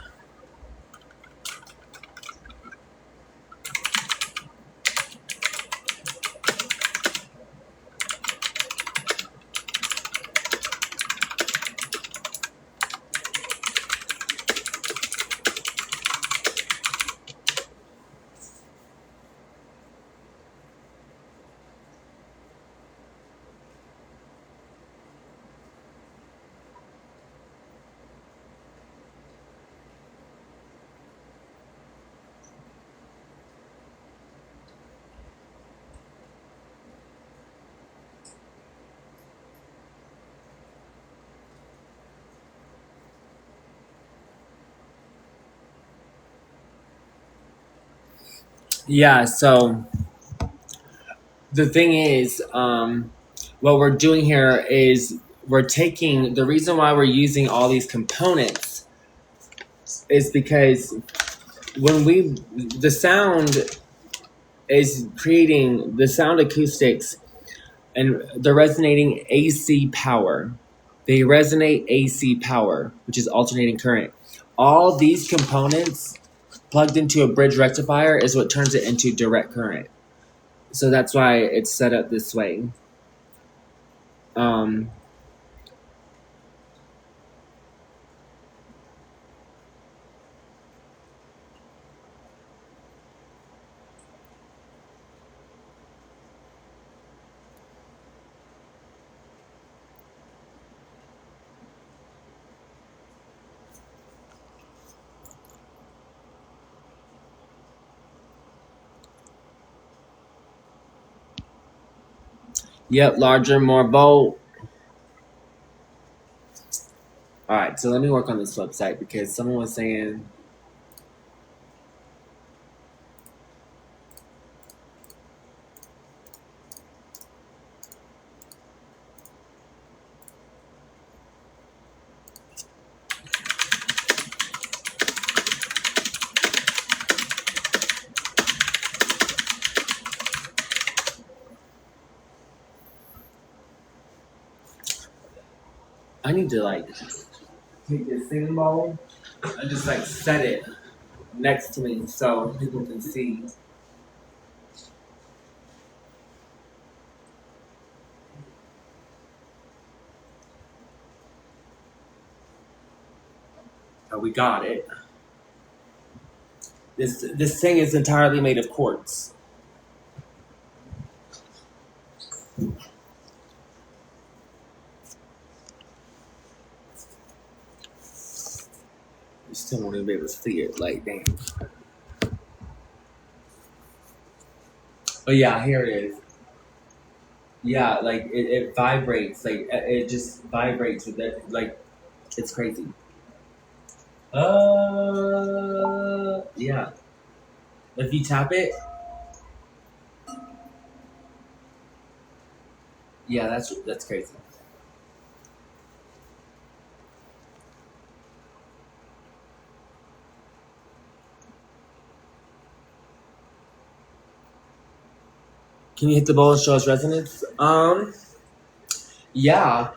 Yeah. So the thing is, what we're doing here is we're taking the reason why we're using all these components is because when the sound is creating the sound acoustics, and they're resonating AC power. They resonate AC power, which is alternating current. All these components plugged into a bridge rectifier is what turns it into direct current. So that's why it's set up this way. Yep, larger, more bold. All right, so let me work on this website because someone was saying. I need to like take this singing bowl and just like set it next to me so people can see. Oh, we got it. This thing is entirely made of quartz. You still won't even be able to see it. Like, damn. But yeah, here it is. Yeah, like it vibrates. Like it just vibrates with it. Like it's crazy. Yeah. If you tap it, yeah, that's crazy. Can you hit the bowl and show us resonance? Yeah.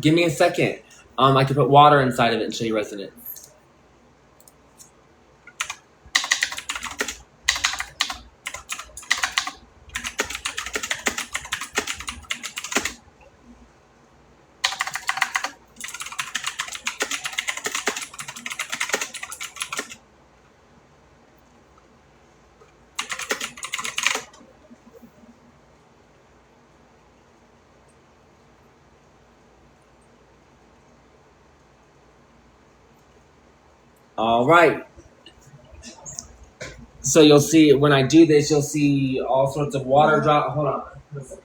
Give me a second. I could put water inside of it and show you resonance. All right. So you'll see when I do this, you'll see all sorts of water drop. Hold on. One second.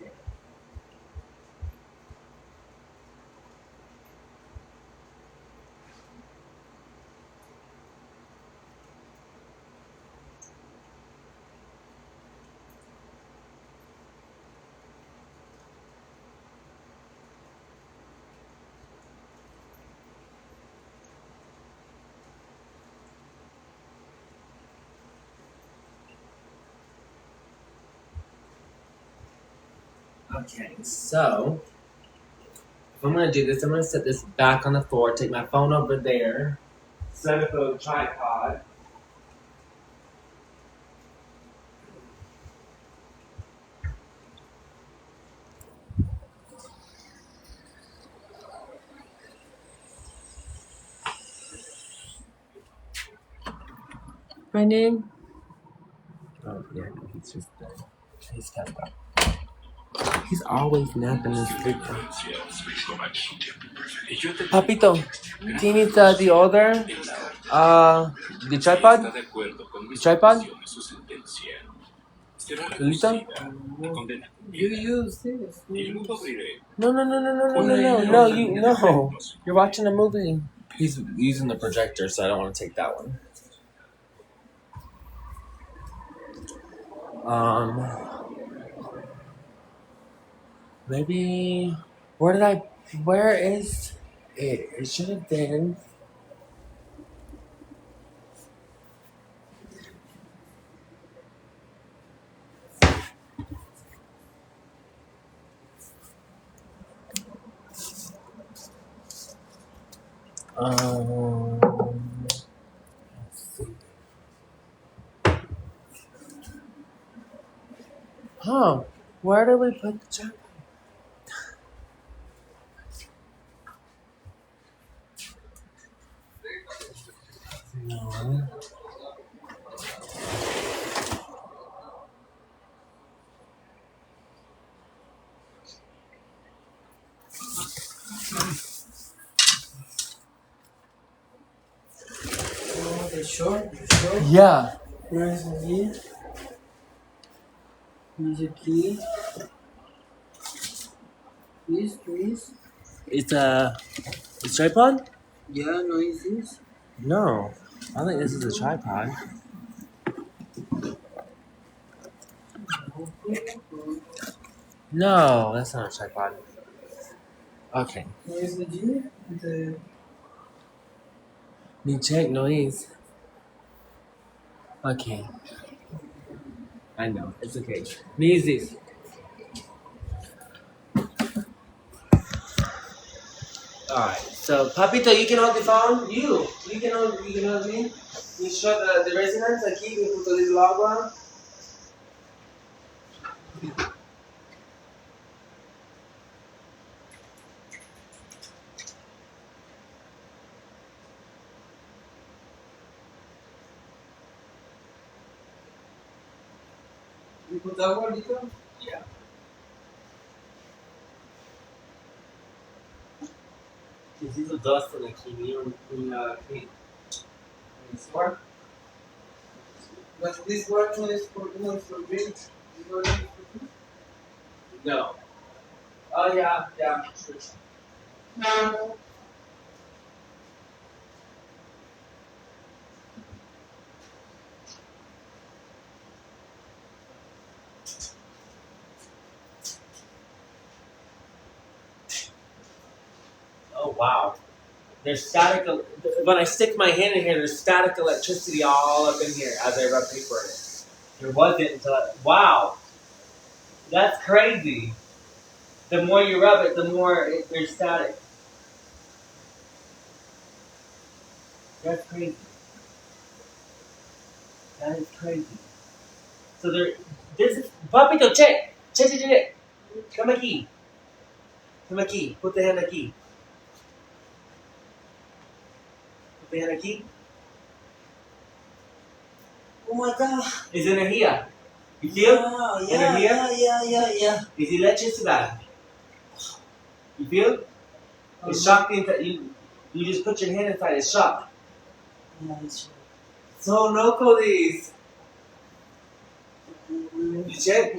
Okay, so if I'm gonna do this, I'm gonna set this back on the floor, take my phone over there, set up a tripod. My name? Oh yeah, he's just he's kind of up. He's always napping and sleeping. Papito, do you need the other the tripod? The tripod? ¿Listo? You use this. No, you no. You're watching a movie. He's using the projector, so I don't want to take that one. Maybe where is it? It should have been. Let's see. Huh? Where did we put the tripod? No. Oh, the short? Yeah. Where's the key? Where's the key? This. It's a tripod? Yeah, noises. No. I think this is a tripod. No, that's not a tripod. Okay. Noise the the Me check noise. Okay. I know. It's okay. Me use this. Alright. So Papito, you can hold the phone? You can hold me? You show the resonance aquí que utilizo el agua. you put that one, Lito? Yeah. Necesito dos por aquí, ni aquí. ¿Score? But this one is for green. This one is for green. No. Oh yeah. Oh wow. There's static. When I stick my hand in here, there's static electricity all up in here as I rub paper in it. There wasn't until wow. That's crazy. The more you rub it, the more there's static. That's crazy. That is crazy. So there, this is Papito, check. Come aquí. Put the hand aquí. Put the hand aquí. Oh my god. Es energía. You feel? Yeah. Es electricidad. You feel? It's shocked inside. You just put your hand inside. It's shocked. Yeah, it's So loco this. You check?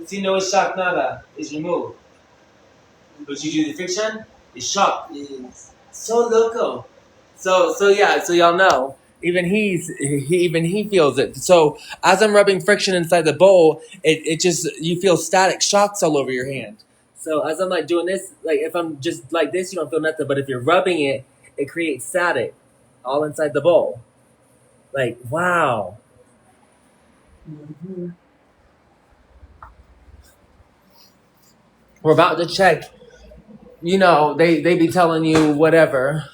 See, no, it's shocked nada. It's removed. But you do the friction, it's shocked. yes. So loco. So yeah. So y'all know. Even he feels it. So as I'm rubbing friction inside the bowl, it just you feel static shocks all over your hand. So as I'm like doing this, like if I'm just like this, you don't feel nothing. But if you're rubbing it, it creates static all inside the bowl. Like wow. Mm-hmm. We're about to check. You know they be telling you whatever.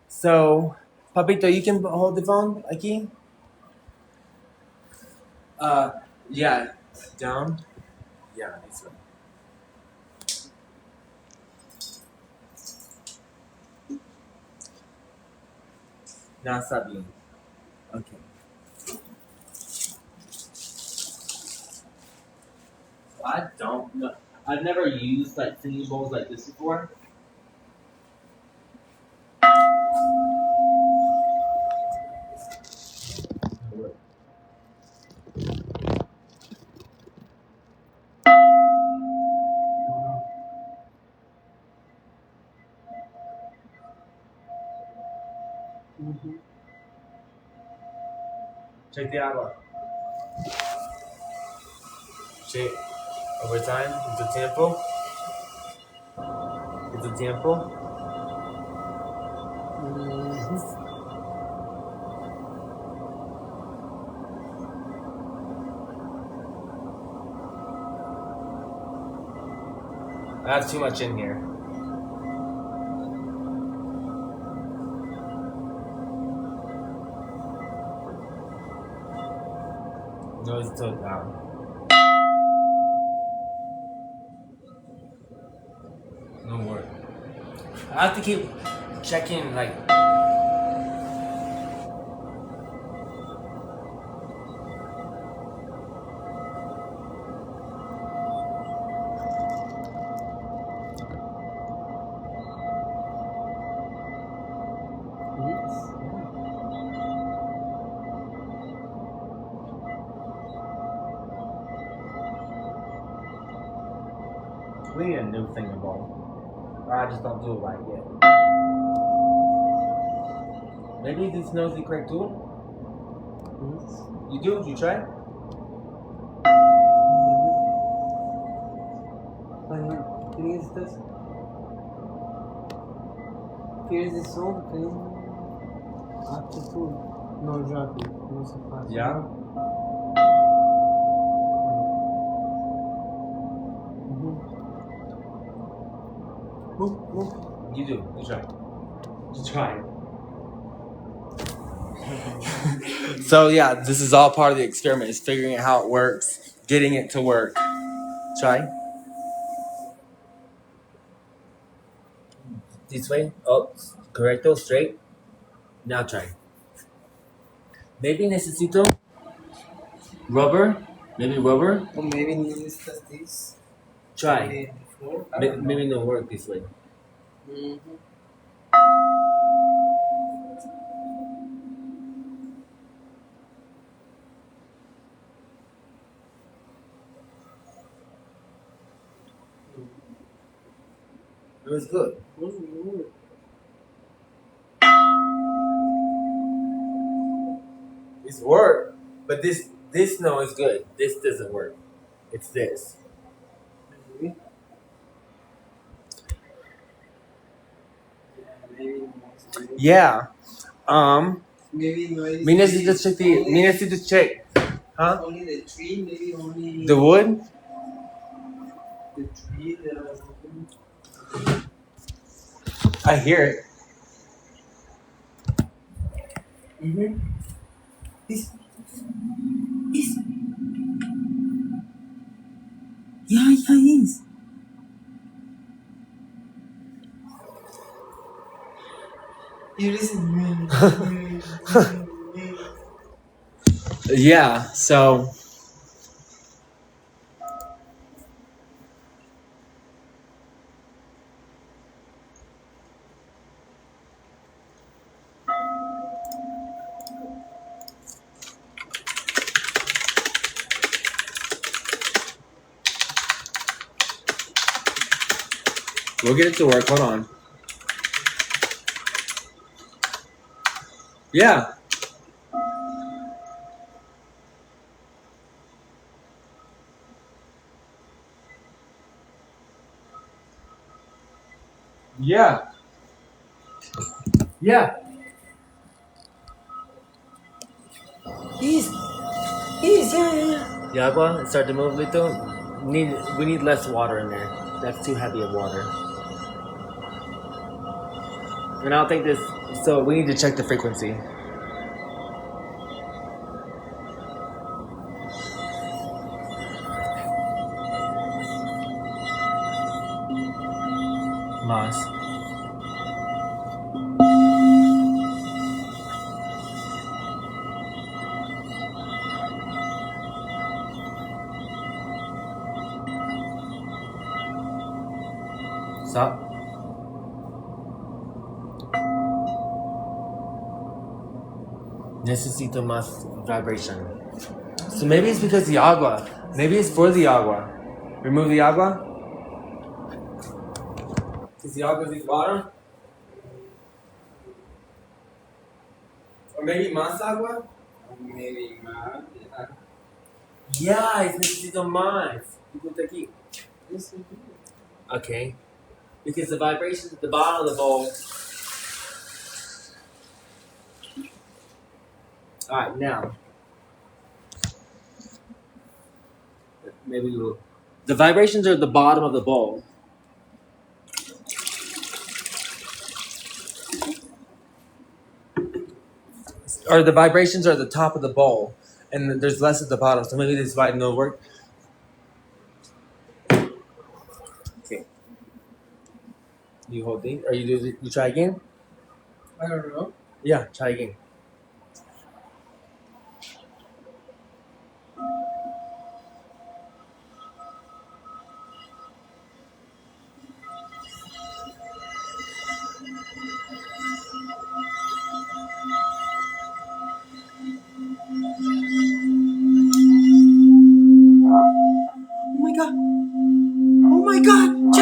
So Papito, you can hold the phone aquí. Yeah, down. Yeah, this way. Now está bien. Okay. I don't know. I've never used like singing bowls like this before. Check the agua. Check. Over time, it's a tiempo. It's a tiempo. I have too much in here. No, it's still down. No more. I have to keep checking, like. We need a new thingable. Or I just don't do it right yet. Maybe this knows the correct tool? You do? You try? Queres de som tem aptitude. Não joga, não se faz. Yeah? You do. You try. You try. So yeah, this is all part of the experiment, is figuring out how it works, getting it to work. Try. This way. Oh, correcto, straight. Now try. Maybe necesito rubber. Maybe rubber. Or maybe necessitas this. Try. Before. I don't know. Maybe no work this way. It was good. It's work, but this no is good. This doesn't work. It's this. Yeah. Maybe no is Me necesito check the. Me necesito check. Huh? only the tree, maybe only The wood. the tree, I hear it. This. Yeah, is. You listen. Yeah. So. We'll get it to work. Hold on. Yeah. Yeah. Yeah. Is, yeah. The agua start to move a little. We need less water in there. That's too heavy of water. And I don't think this. So we need to check the frequency. Más. Stop. Necesito más vibration. So maybe it's because the agua. Maybe it's for the agua. Remove the agua. Is the agua this bottom? Or maybe más agua? Maybe not. Yeah, it's necesito más. Ponte aquí. Okay. Because the vibrations at the bottom of the bowl. Alright, now. Maybe we'll. The vibrations are at the bottom of the bowl. Or the vibrations are at the top of the bowl. And there's less at the bottom. So maybe this might not work. Okay. You hold these? Or you try again? I don't know. Yeah, try again. Oh my god,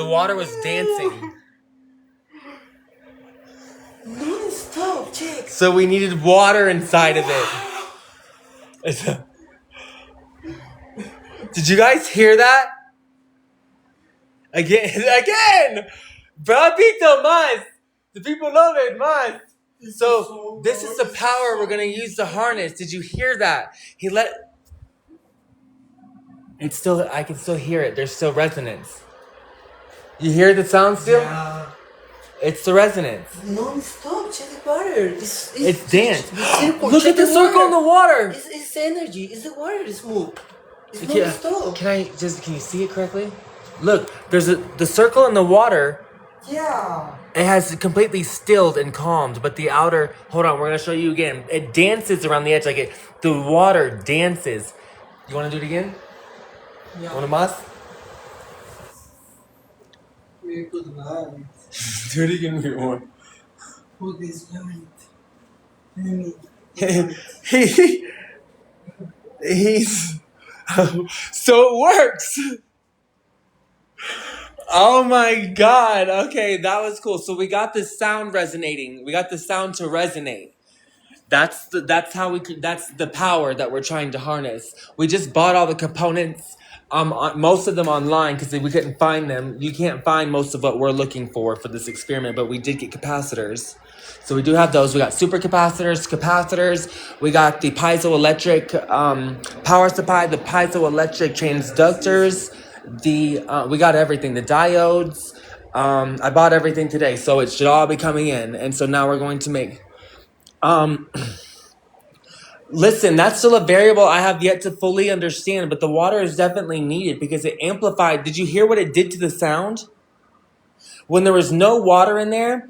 the water was dancing. Non-stop, check. So we needed water inside of it. Did you guys hear that? Again! Papito más! The people love it más! So this is the power we're gonna use to harness. Did you hear that? It's still, I can still hear it. There's still resonance. You hear the sound still? Yeah. It's the resonance. Non-stop, check the water. It's dance. The circle, Look check at the circle in the water. It's energy. It's the water that's moved. It's Yeah. non-stop. Can you see it correctly? Look, there's the circle in the water. Yeah. It has completely stilled and calmed, but the outer, hold on, we're gonna show you again. It dances around the edge the water dances. You wanna do it again? Yeah. Wanna más? We put light. Do it again if you want. Put this light. Let He's so it works. Oh my god. Okay, that was cool. So we got the sound resonating. We got the sound to resonate. That's the power that we're trying to harness. We just bought all the components, most of them online because we couldn't find them. You can't find most of what we're looking for this experiment, but we did get capacitors. So we do have those. We got capacitors. We got the piezoelectric power supply, the piezoelectric transductors. We got everything. The diodes. I bought everything today, so it should all be coming in. And so now we're going to make. Listen, that's still a variable I have yet to fully understand, but the water is definitely needed because it amplified. Did you hear what it did to the sound? When there was no water in there,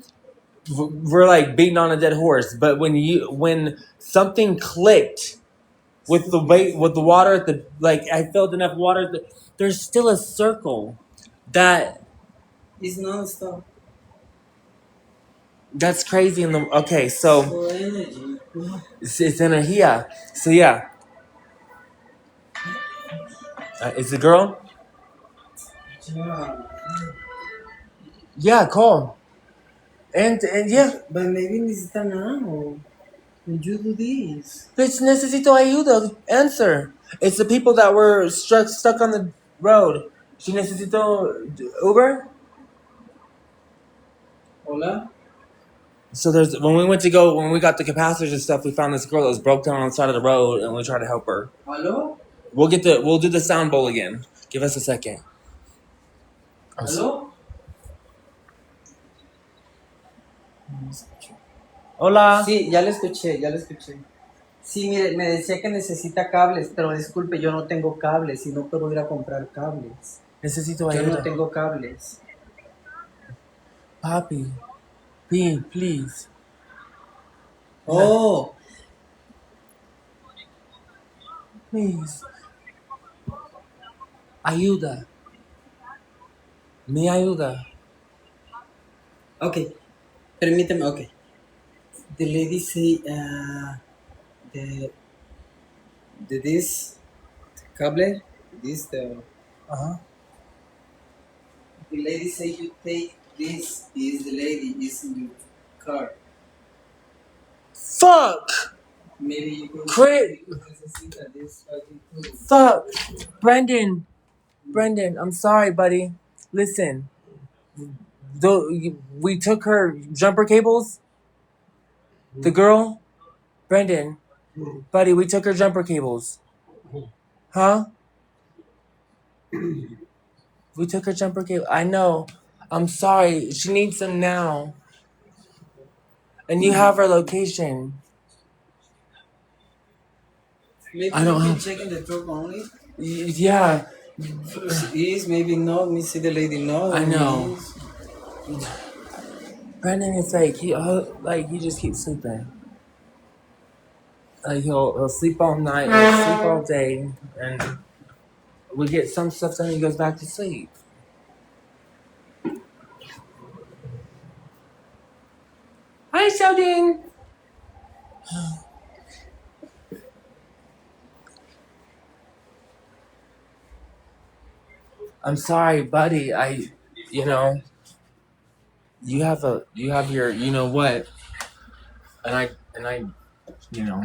we're like beating on a dead horse. But when something clicked with the water I filled enough water. There's still a circle that. It's non-stop. That's crazy okay, so For energy. it's energía. So yeah. Is the girl? Yeah. Yeah, call. And yeah. But maybe necesita now. When you do this. Bitch, necesito ayuda. Answer. It's the people that were stuck on the road. She necesito Uber? Hola? So when we got the capacitors and stuff, we found this girl that was broke down on the side of the road, and we tried to help her. Hello? We'll do the sound bowl again. Give us a second. Hello? Hola. Sí, ya lo escuché. Sí, mire, me decía que necesita cables, pero disculpe, yo no tengo cables y no puedo ir a comprar cables. Necesito Yo ayuda. no tengo cables. Papi. Please. Oh, Please. Ayuda. Me ayuda. okay. Permíteme, okay. The lady say, this cable, the lady say you take this, the lady is in your car. Fuck! Maybe you can Crit! necesita this fucking tool. Fuck! Brendan, I'm sorry, buddy. Listen. We took her jumper cables. The girl? Brendan. Buddy, we took her jumper cables. Huh? We took her jumper cable. I know. I'm sorry. She needs them now. And you have her location. Maybe I don't you can have- check in the truck only. Yeah. Is maybe no. Me see the lady no. I know. Is. Brendan is like he just keeps sleeping. Like he'll sleep all night, he'll sleep all day, and we get some stuff done. He goes back to sleep. Hi, Sheldon. I'm sorry, buddy. you know, you have your, you know what, and I, you know,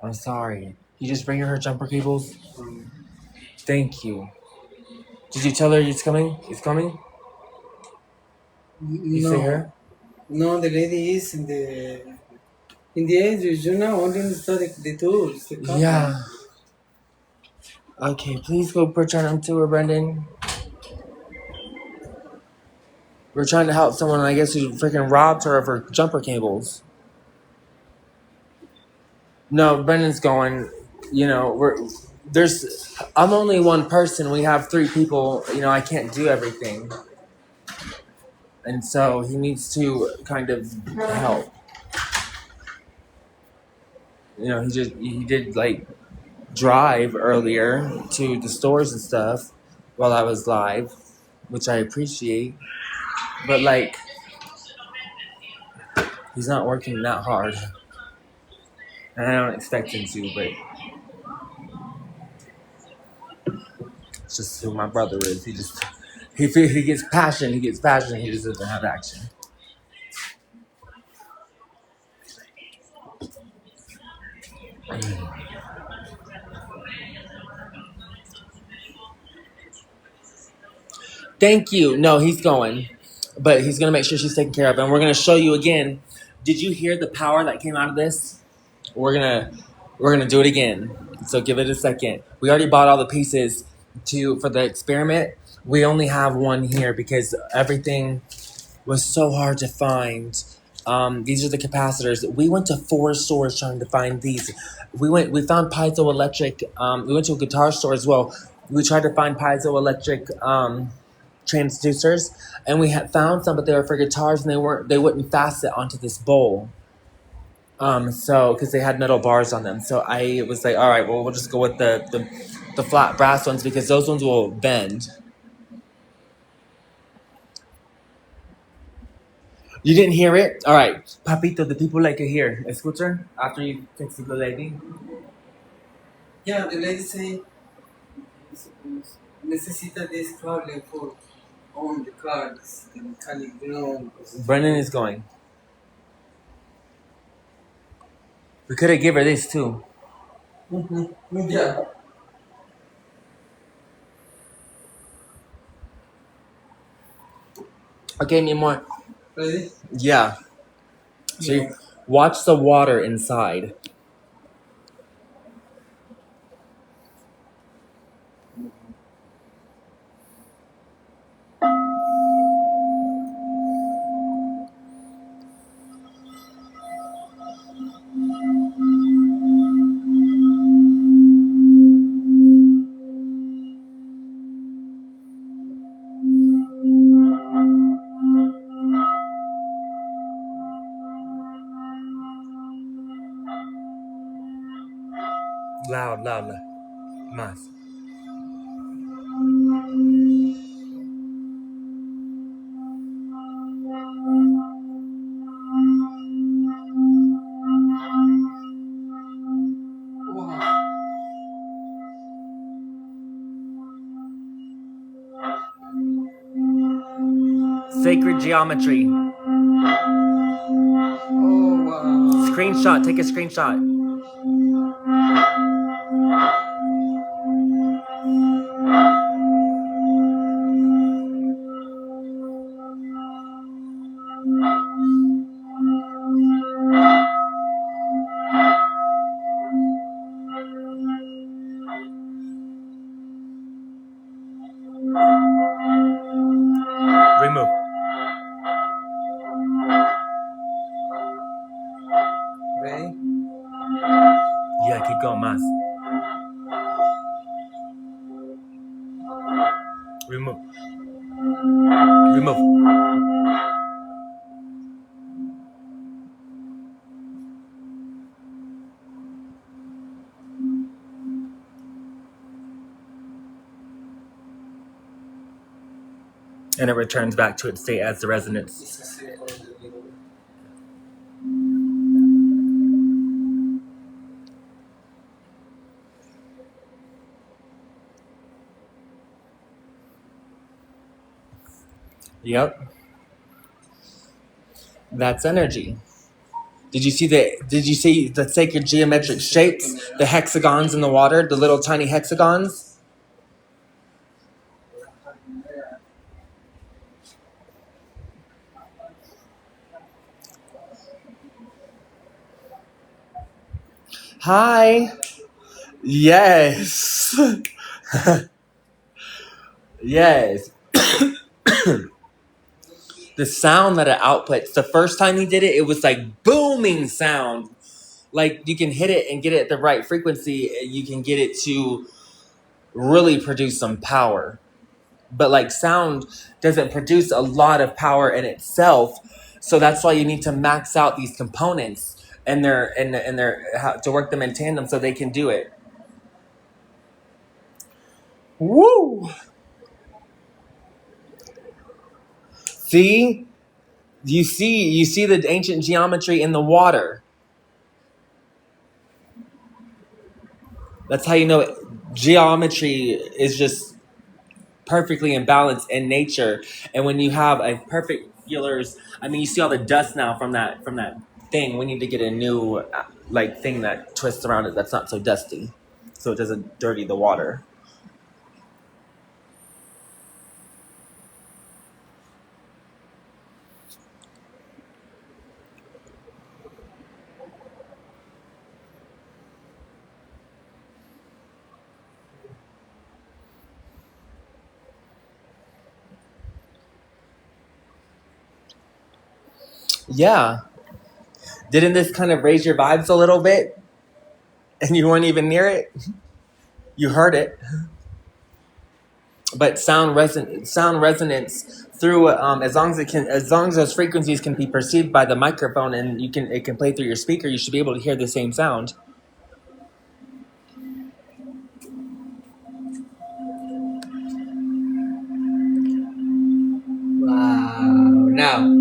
I'm sorry. You just bring her jumper cables. Thank you. Did you tell her it's coming? It's coming. You see No, her? no, the lady is in the edge. You know, only install the tools, the copper. Yeah. Okay, please go return them to her, Brendan. We're trying to help someone, I guess, who freaking robbed her of her jumper cables. No, Brendan's going. You know, I'm only one person. We have 3 people. You know, I can't do everything, and so he needs to kind of help. You know, he did like drive earlier to the stores and stuff while I was live, which I appreciate. But like, he's not working that hard, and I don't expect him to. But it's just who my brother is. He gets passion. He gets passion. He just doesn't have action. Thank you. No, he's going, but he's gonna make sure she's taken care of, and we're gonna show you again. Did you hear the power that came out of this? We're gonna do it again. So give it a second. We already bought all the pieces for the experiment. We only have one here because everything was so hard to find. These are the capacitors. We went to 4 stores trying to find these. We found piezoelectric. We went to a guitar store as well. We tried to find piezoelectric transducers, and we had found some, but they were for guitars, and they wouldn't fasten onto this bowl. So because they had metal bars on them, so I was like, all right, well, we'll just go with the flat brass ones because those ones will bend. You didn't hear it? All right, Papito, the people like to hear. Escucha after you text the lady. Yeah, the lady say necesita this cable for on the car, the mechanic, you know. Brendan is going. We could have given her this too. Yeah. Okay, mi amor. Ready? Yeah. So you watch the water inside. Loud. Más. Wow. Sacred geometry. Oh wow. Screenshot. Take a screenshot. Remove. Ready? Yeah, keep going, más. Remove. And it returns back to its state as the resonance. Yep. That's energy. Did you see the sacred geometric shapes? The hexagons in the water, the little tiny hexagons? Hi. Yes. Yes. The sound that it outputs. The first time he did it, it was like booming sound. Like you can hit it and get it at the right frequency. You can get it to really produce some power. But like sound doesn't produce a lot of power in itself. So that's why you need to max out these components and to work them in tandem so they can do it. Woo! See? You see the ancient geometry in the water. That's how you know geometry is just perfectly in balance in nature. And when you have a perfect feelers, I mean, you see all the dust now from that thing. We need to get a new like thing that twists around it that's not so dusty, so it doesn't dirty the water. Yeah. Didn't this kind of raise your vibes a little bit? And you weren't even near it? You heard it. But sound resonance through as long as those frequencies can be perceived by the microphone and it can play through your speaker, you should be able to hear the same sound. Wow. Now.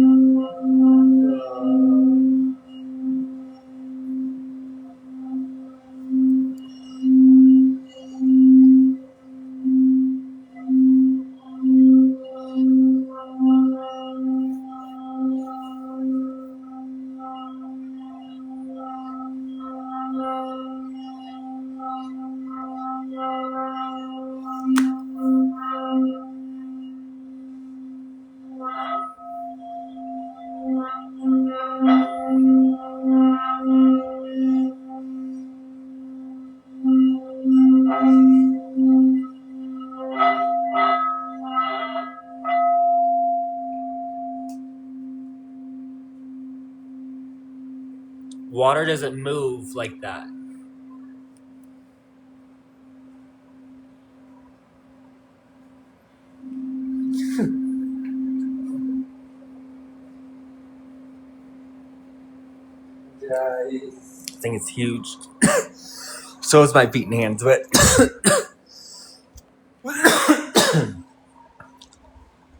Water doesn't move like that. Guys. I think it's huge. So is my feet and hands, but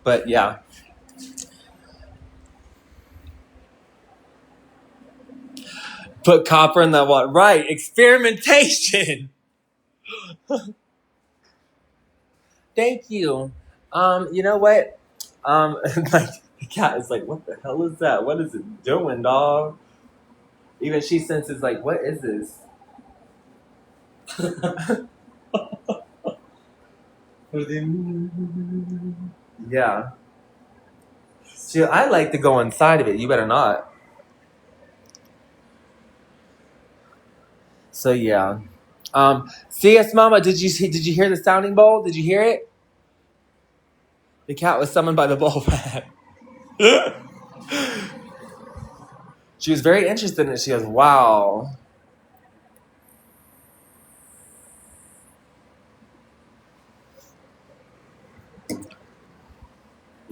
but yeah. Put copper in the water. Right, experimentation. Thank you. You know what? Like the cat is like, what the hell is that? What is it doing, dog? Even she senses like, what is this? Yeah. See, I like to go inside of it. You better not. So yeah. CS Mama, did you hear the sounding bowl? Did you hear it? The cat was summoned by the bowl rat. She was very interested in it. She goes, wow.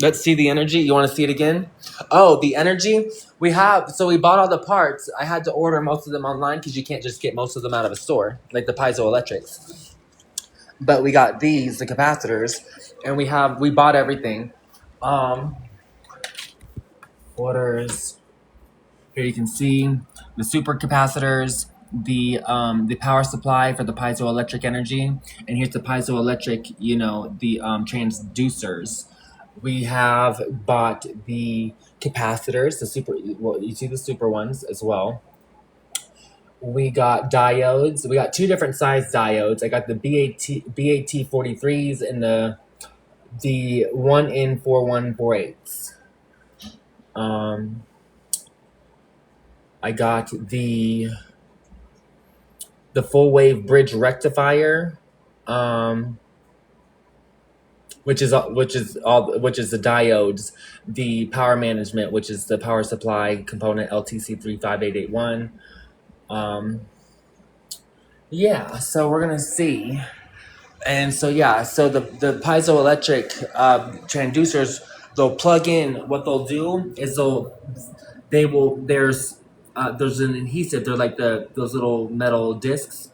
Let's see the energy. You want to see it again? Oh, the energy? We bought all the parts. I had to order most of them online because you can't just get most of them out of a store, like the piezoelectrics. But we got the capacitors, and we bought everything. Orders. Here you can see the super capacitors, the power supply for the piezoelectric energy, and here's the piezoelectric, the transducers. We have bought the capacitors, the super. Well, you see the super ones as well. We got diodes. We got two different size diodes. I got the BAT 43s and the 1N4148s. I got the full wave bridge rectifier, which is the diodes, the power management, which is the power supply component LTC 35881. Yeah, so we're gonna see. And so so the piezoelectric transducers, they'll plug in. What they'll do is there's an adhesive. They're like those little metal discs.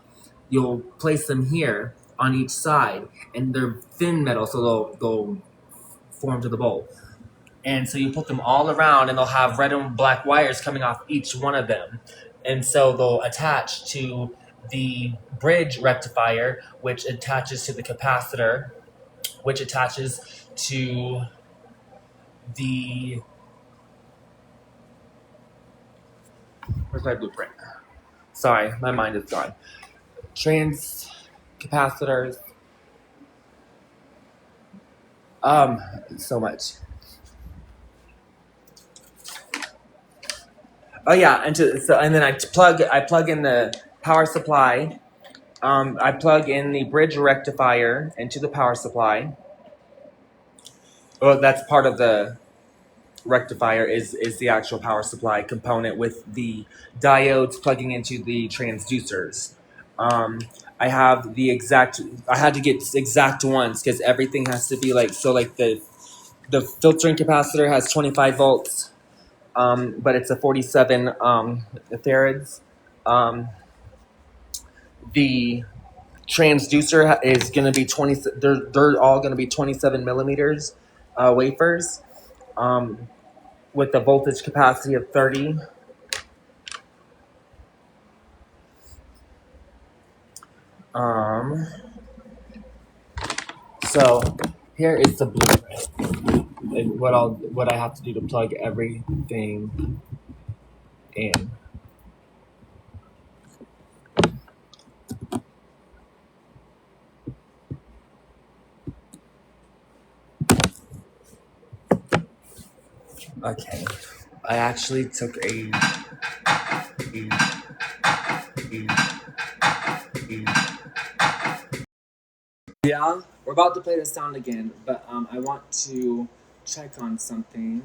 You'll place them here on each side, and they're thin metal, so they'll form to the bowl. And so you put them all around, and they'll have red and black wires coming off each one of them. And so they'll attach to the bridge rectifier, which attaches to the capacitor, which attaches to the... Where's my blueprint? Sorry, my mind is gone. Trans capacitors. So much. Oh yeah, and then I plug in the power supply. I plug in the bridge rectifier into the power supply. Well, that's part of the rectifier is the actual power supply component with the diodes plugging into the transducers. I had to get exact ones because everything has to be like the filtering capacitor has 25 volts. But it's a 47 farads. The transducer is going to be 20. They're all going to be 27 millimeters wafers, with a voltage capacity of 30. So here is the blueprint. And what I have to do to plug everything in. Okay, I actually took a yeah, we're about to play the sound again, but I want to check on something.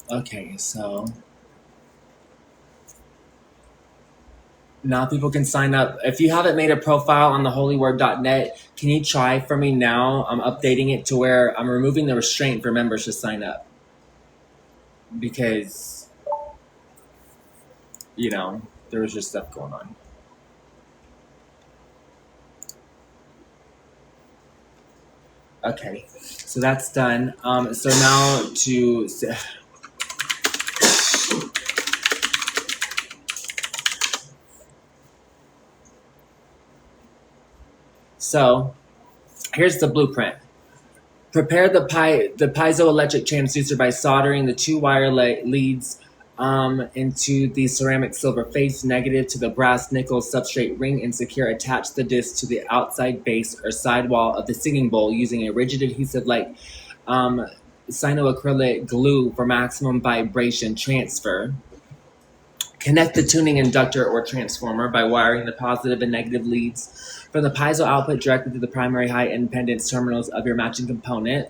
Okay, so now people can sign up. If you haven't made a profile on theholyword.net, can you try for me now? I'm updating it to where I'm removing the restraint for members to sign up. Because, there was just stuff going on. Okay, so that's done. So now to... So here's the blueprint. Prepare the piezoelectric transducer by soldering the two wire leads into the ceramic silver face negative to the brass nickel substrate ring and secure. Attach the disc to the outside base or side wall of the singing bowl using a rigid adhesive like cyanoacrylate glue for maximum vibration transfer. Connect the tuning inductor or transformer by wiring the positive and negative leads from the piezo output directly to the primary high impedance terminals of your matching component.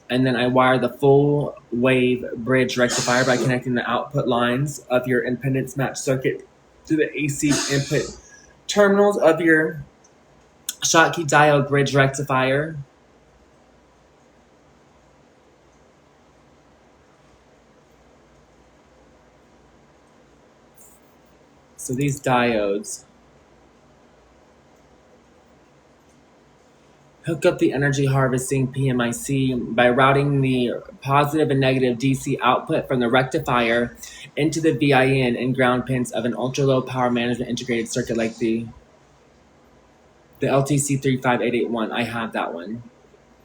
And then I wire the full wave bridge rectifier by connecting the output lines of your impedance match circuit to the AC input terminals of your Schottky diode bridge rectifier. So these diodes Hook up the energy harvesting PMIC by routing the positive and negative DC output from the rectifier into the VIN and ground pins of an ultra-low power management integrated circuit like the LTC 35881. I have that one.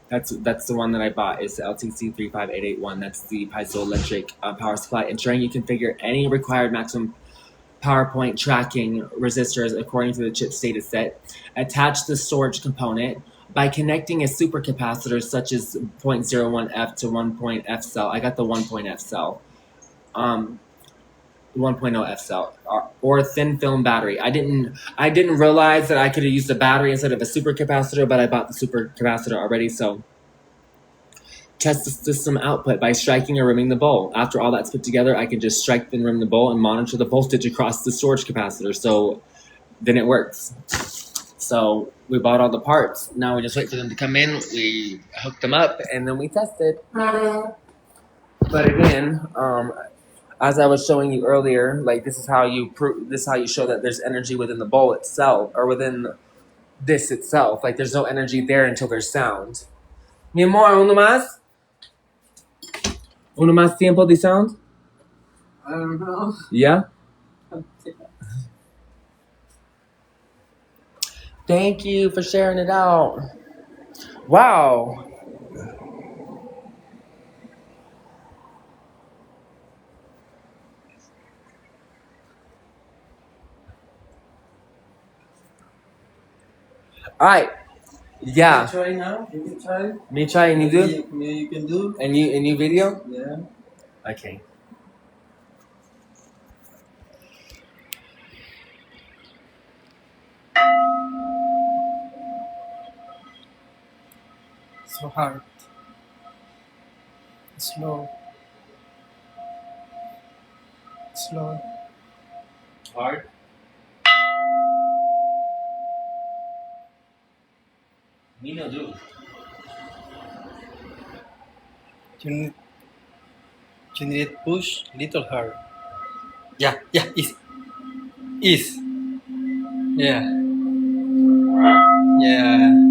That's the one that I bought. Is the LTC 35881. That's the piezoelectric power supply, ensuring you configure any required maximum PowerPoint tracking resistors according to the chip status set. Attach the storage component by connecting a supercapacitor such as 0.01F to 1.F cell. I got the 1.F cell. 1.0 F cell or a thin film battery. I didn't realize that I could have used a battery instead of a supercapacitor, but I bought the supercapacitor already. So test the system output by striking or rimming the bowl. After all that's put together, I can just strike and rim the bowl and monitor the voltage across the storage capacitor. So then it works. So we bought all the parts. Now we just wait for them to come in. We hooked them up and then we tested. But again, as I was showing you earlier, like this is how you show that there's energy within the bowl itself or within this itself. Like there's no energy there until there's sound. Mi amor, uno más? Uno más tiempo de sound? I don't know. Yeah? Thank you for sharing it out. Wow. All right. Yeah. You try now? You can try. Me try and you do? You can do. And you video? Yeah. Okay. So hard. Slow. Slow. Hard. Me no do. You need push little hard. Yeah, easy. Yeah. Yeah.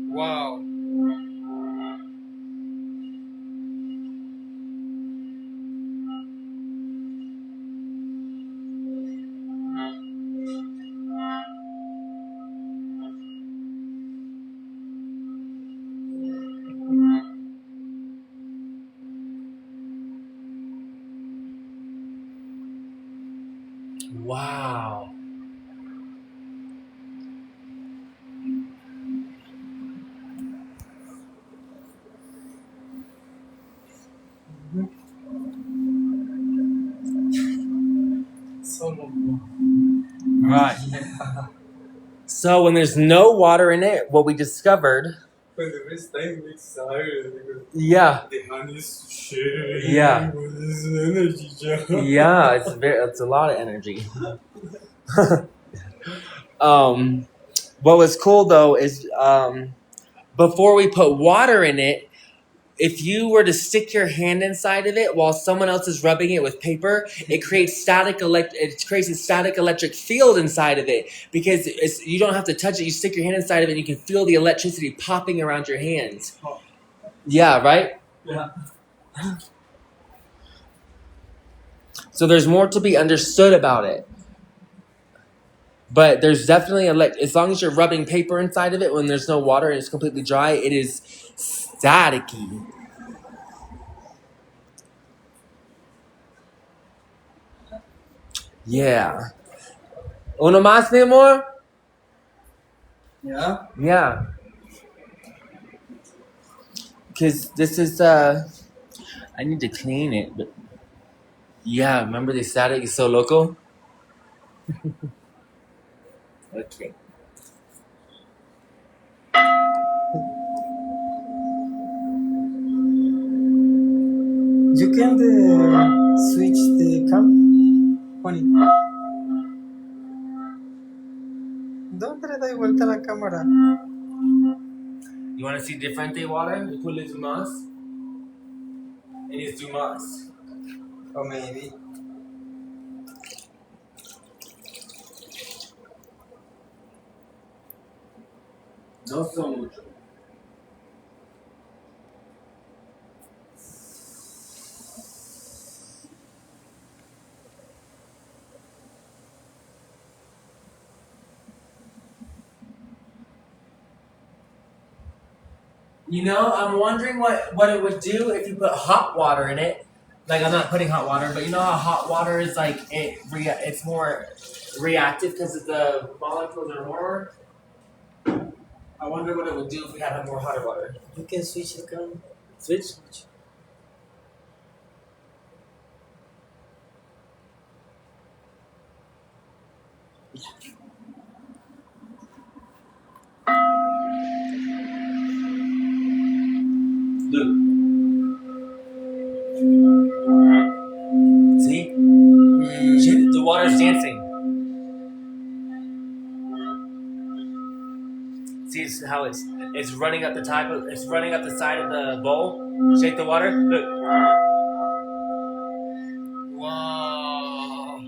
Wow. Wow. So long. Right. So when there's no water in it, what we discovered. For the first time, it's hard. Yeah. The honey is sharing. Yeah. With this energy, Yeah, it's a lot of energy. What was cool though is before we put water in it, if you were to stick your hand inside of it while someone else is rubbing it with paper, it creates a static electric field inside of it because you don't have to touch it. You stick your hand inside of it and you can feel the electricity popping around your hands. Yeah, right? Yeah. So there's more to be understood about it. But there's definitely as long as you're rubbing paper inside of it when there's no water and it's completely dry, it is staticky. Yeah. Uno más, mi amor? Yeah. Yeah. Because this is, I need to clean it, but yeah, remember the static is so local? Okay. Moni. ¿Dónde le doy vuelta a la cámara? You want to see differente water? ¿Cuál es más? It is too much. Oh, maybe. No so mucho. You know, I'm wondering what it would do if you put hot water in it. Like, I'm not putting hot water, but you know how hot water is like, it's more reactive because the molecules are warmer? I wonder what it would do if we had more hotter water. You can switch it, girl. Switch? Look. See? The water's dancing. See how it's running up the it's running up the side of the bowl. Shake the water. Look. Whoa.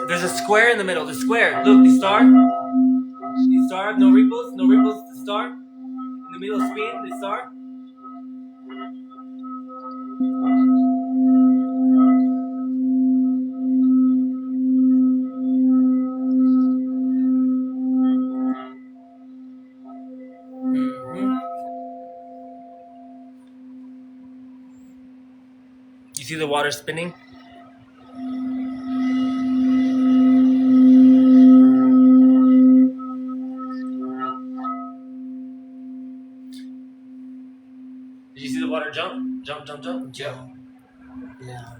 There's a square in the middle. The square. Look, the star. The star. No ripples. No ripples. The star. In the middle spin. The star. You see the water spinning? Did you see the water jump? Jump, jump, jump? Yeah. Yeah.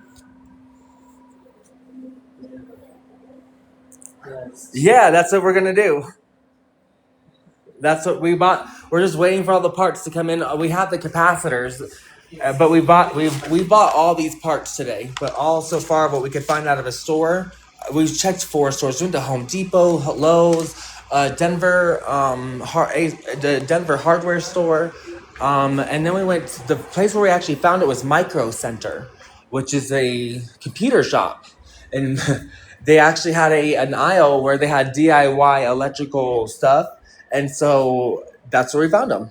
Yes. Yeah, that's what we're gonna do. That's what we bought. We're just waiting for all the parts to come in. We have the capacitors, but we bought all these parts today. But all so far what we could find out of a store. We've checked 4 stores. We went to Home Depot, Lowe's, Denver, the Denver hardware store, and then we went to the place where we actually found it was Micro Center, which is a computer shop, and they actually had an aisle where they had DIY electrical stuff. And so that's where we found them.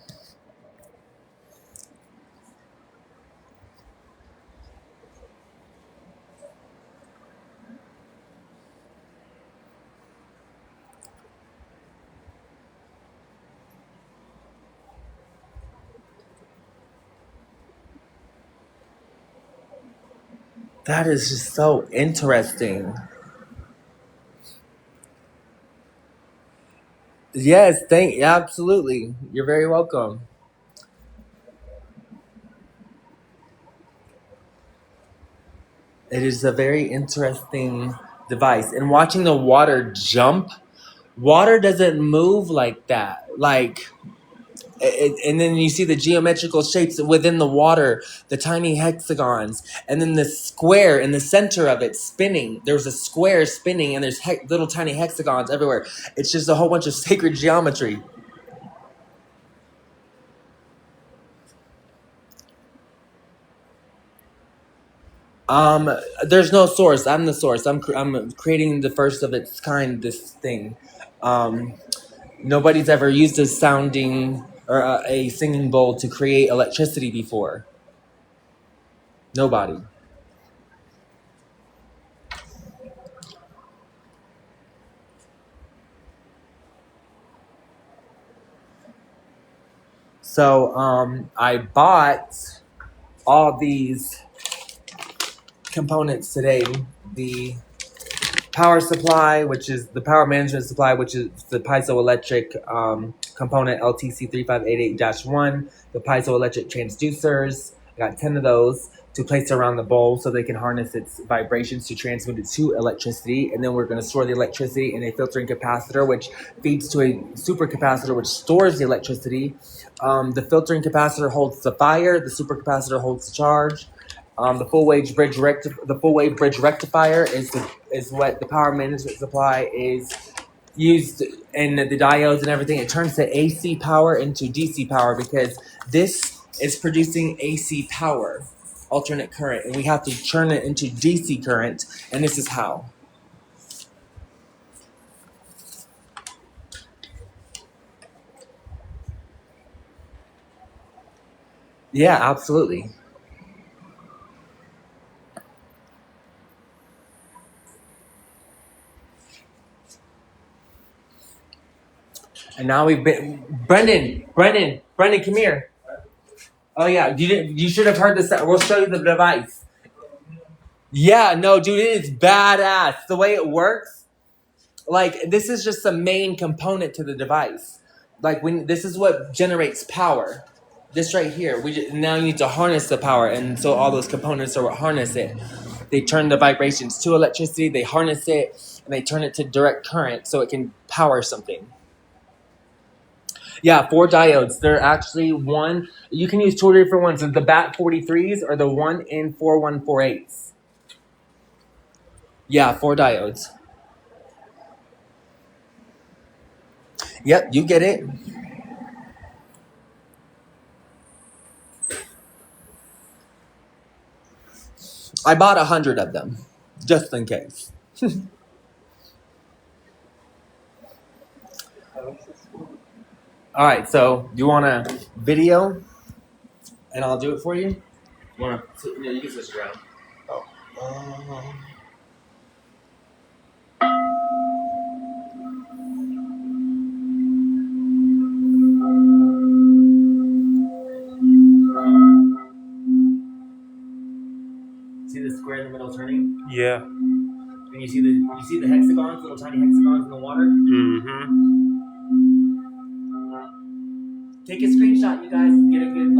That is just so interesting. Yes, absolutely. You're very welcome. It is a very interesting device. And watching the water jump, water doesn't move like that. Like, and then you see the geometrical shapes within the water, the tiny hexagons, and then the square in the center of it spinning. There's a square spinning, and there's little tiny hexagons everywhere. It's just a whole bunch of sacred geometry. There's no source. I'm the source. I'm creating the first of its kind. This thing. Nobody's ever used a sounding or a singing bowl to create electricity before. Nobody. So I bought all these components today. The power supply, which is the power management supply, which is the piezoelectric component LTC3588-1, the piezoelectric transducers. I got 10 of those to place around the bowl so they can harness its vibrations to transmit it to electricity. And then we're going to store the electricity in a filtering capacitor, which feeds to a supercapacitor, which stores the electricity. The filtering capacitor holds the fire. The supercapacitor holds the charge. The full wave bridge rectifier is what the power management supply is used in the diodes and everything. It turns the AC power into DC power because this is producing AC power, alternate current, and we have to turn it into DC current, and this is how. Yeah, absolutely. And now we've been Brendan, come here. Oh yeah, you should have heard this. We'll show you the device. Yeah, no, dude, it is badass. The way it works, like this is just the main component to the device. Like this is what generates power. This right here, now you need to harness the power, and so all those components are what harness it. They turn the vibrations to electricity, they harness it, and they turn it to direct current so it can power something. Yeah, 4 diodes. They're actually one. You can use 2 different ones. The BAT 43s or the 1N4148s. Yeah, 4 diodes. Yep, you get it. I bought 100 of them, just in case. All right, so you want a video, and I'll do it for you. You can switch it around. See the square in the middle turning? Yeah. And you see the hexagons, little tiny hexagons in the water? Mm-hmm. Take a screenshot, you guys. Get a good,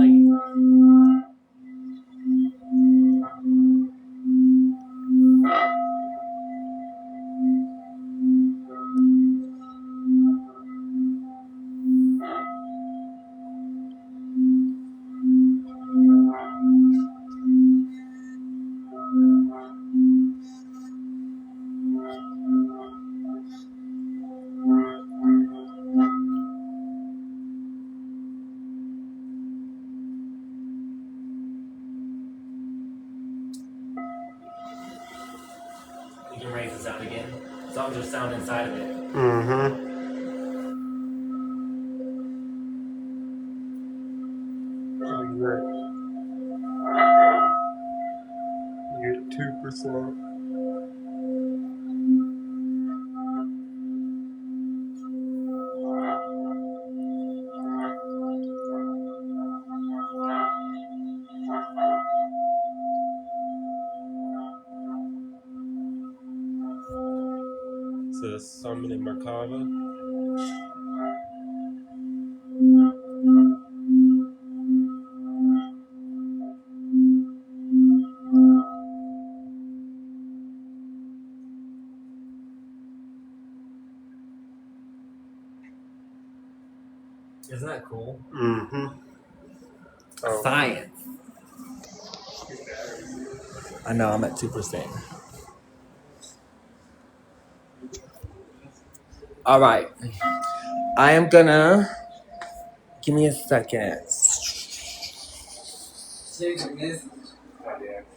you can raise the sound again. As long as there's sound inside of it. Mm-hmm. You're at 2%. So summoning Merkava. Isn't that cool? Mm-hmm. Oh. Science. I know, I'm at 2%. All right. I am gonna... Give me a second. Check the message.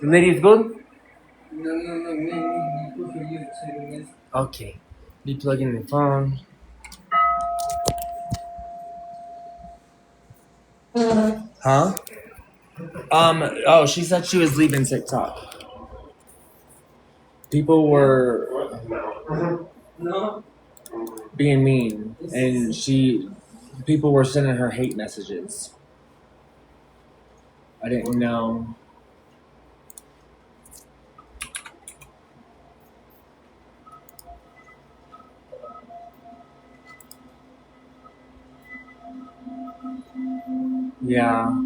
Ladies good? No, me for you. Check the message. Okay. Be plugging the phone. Huh? Oh, she said she was leaving TikTok. People were No. being mean, and people were sending her hate messages. I didn't know. Yeah.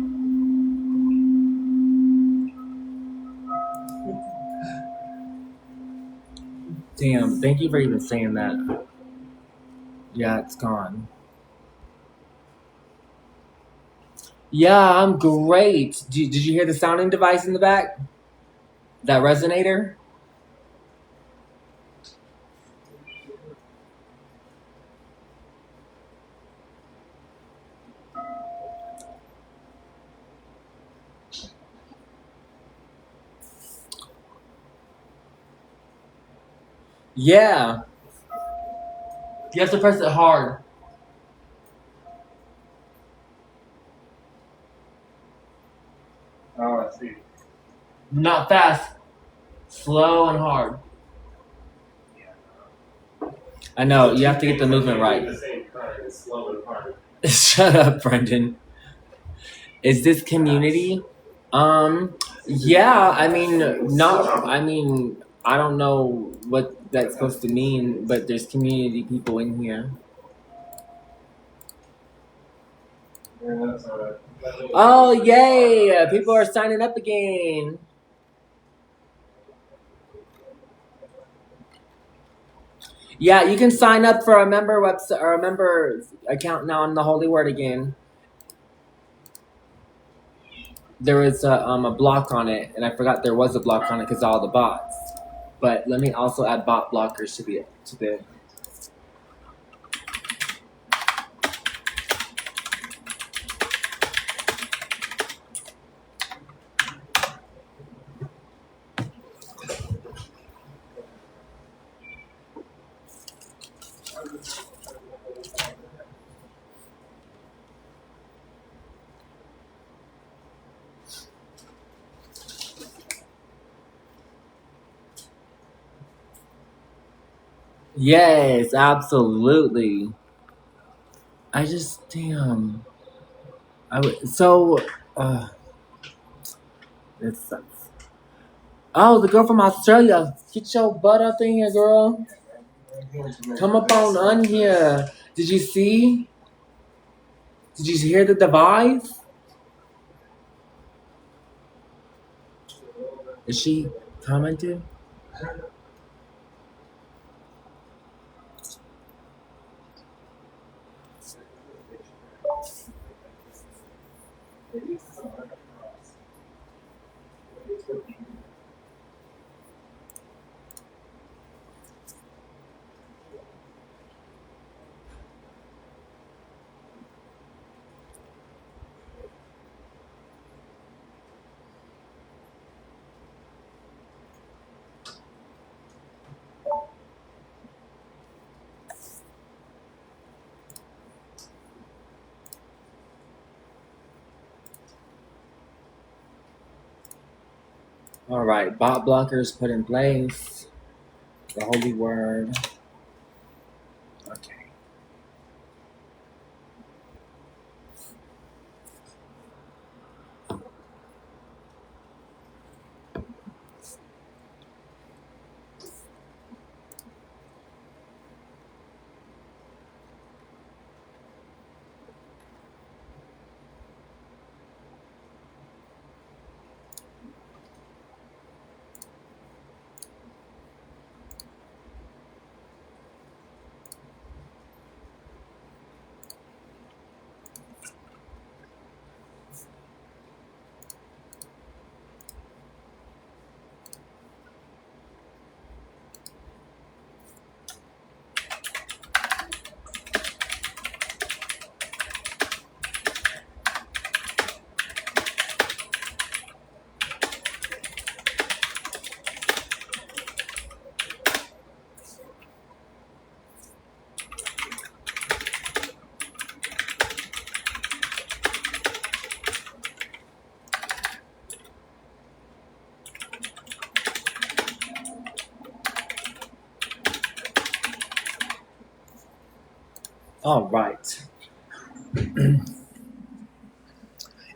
Damn, thank you for even saying that. Yeah, it's gone. Yeah, I'm great. Did you hear the sounding device in the back? That resonator? Yeah. You have to press it hard. Oh, I see. Not fast. Slow and hard. I know, you have to get the movement right. The same kind. It's slow and hard. Shut up, Brendan. Is this community? Yeah, I mean, I don't know what that's supposed to mean, but there's community people in here. Yeah, that's all right. Oh, yay! People are signing up again. Yeah, you can sign up for a member website or a member account now on the Holy Word again. There was a block on it, and I forgot there was a block on it because all the bots. But let me also add bot blockers to the. Yes, absolutely. I just damn. I would so. It sucks. Oh, the girl from Australia. Get your butt up in here, girl. Come up on here. Did you see? Did you hear the device? Is she commenting? All right, bot blockers put in place. The Holy Word. Okay. All right.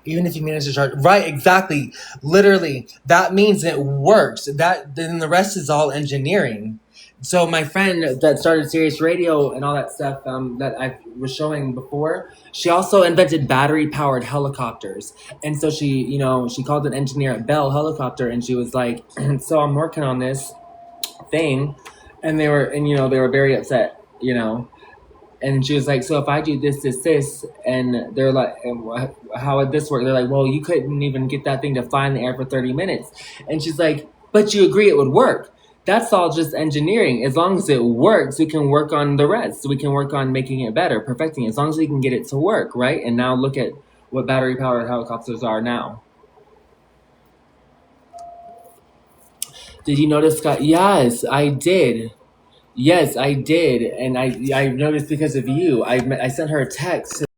Even if you manage to charge, right? Exactly. Literally, that means it works. That then the rest is all engineering. So my friend that started Sirius Radio and all that stuff that I was showing before, she also invented battery-powered helicopters. And so she called an engineer at Bell Helicopter, and she was like, "So I'm working on this thing," and they were very upset, And she was like, "So if I do this, and they're like, how would this work?" They're like, "Well, you couldn't even get that thing to fly in the air for 30 minutes." And she's like, But you agree it would work. That's all just engineering. As long as it works, we can work on the rest. We can work on making it better, perfecting it, as long as we can get it to work, right? And now look at what battery-powered helicopters are now. Did you notice, Scott? Yes, I did. Yes, I did. And I noticed because of you. I sent her a text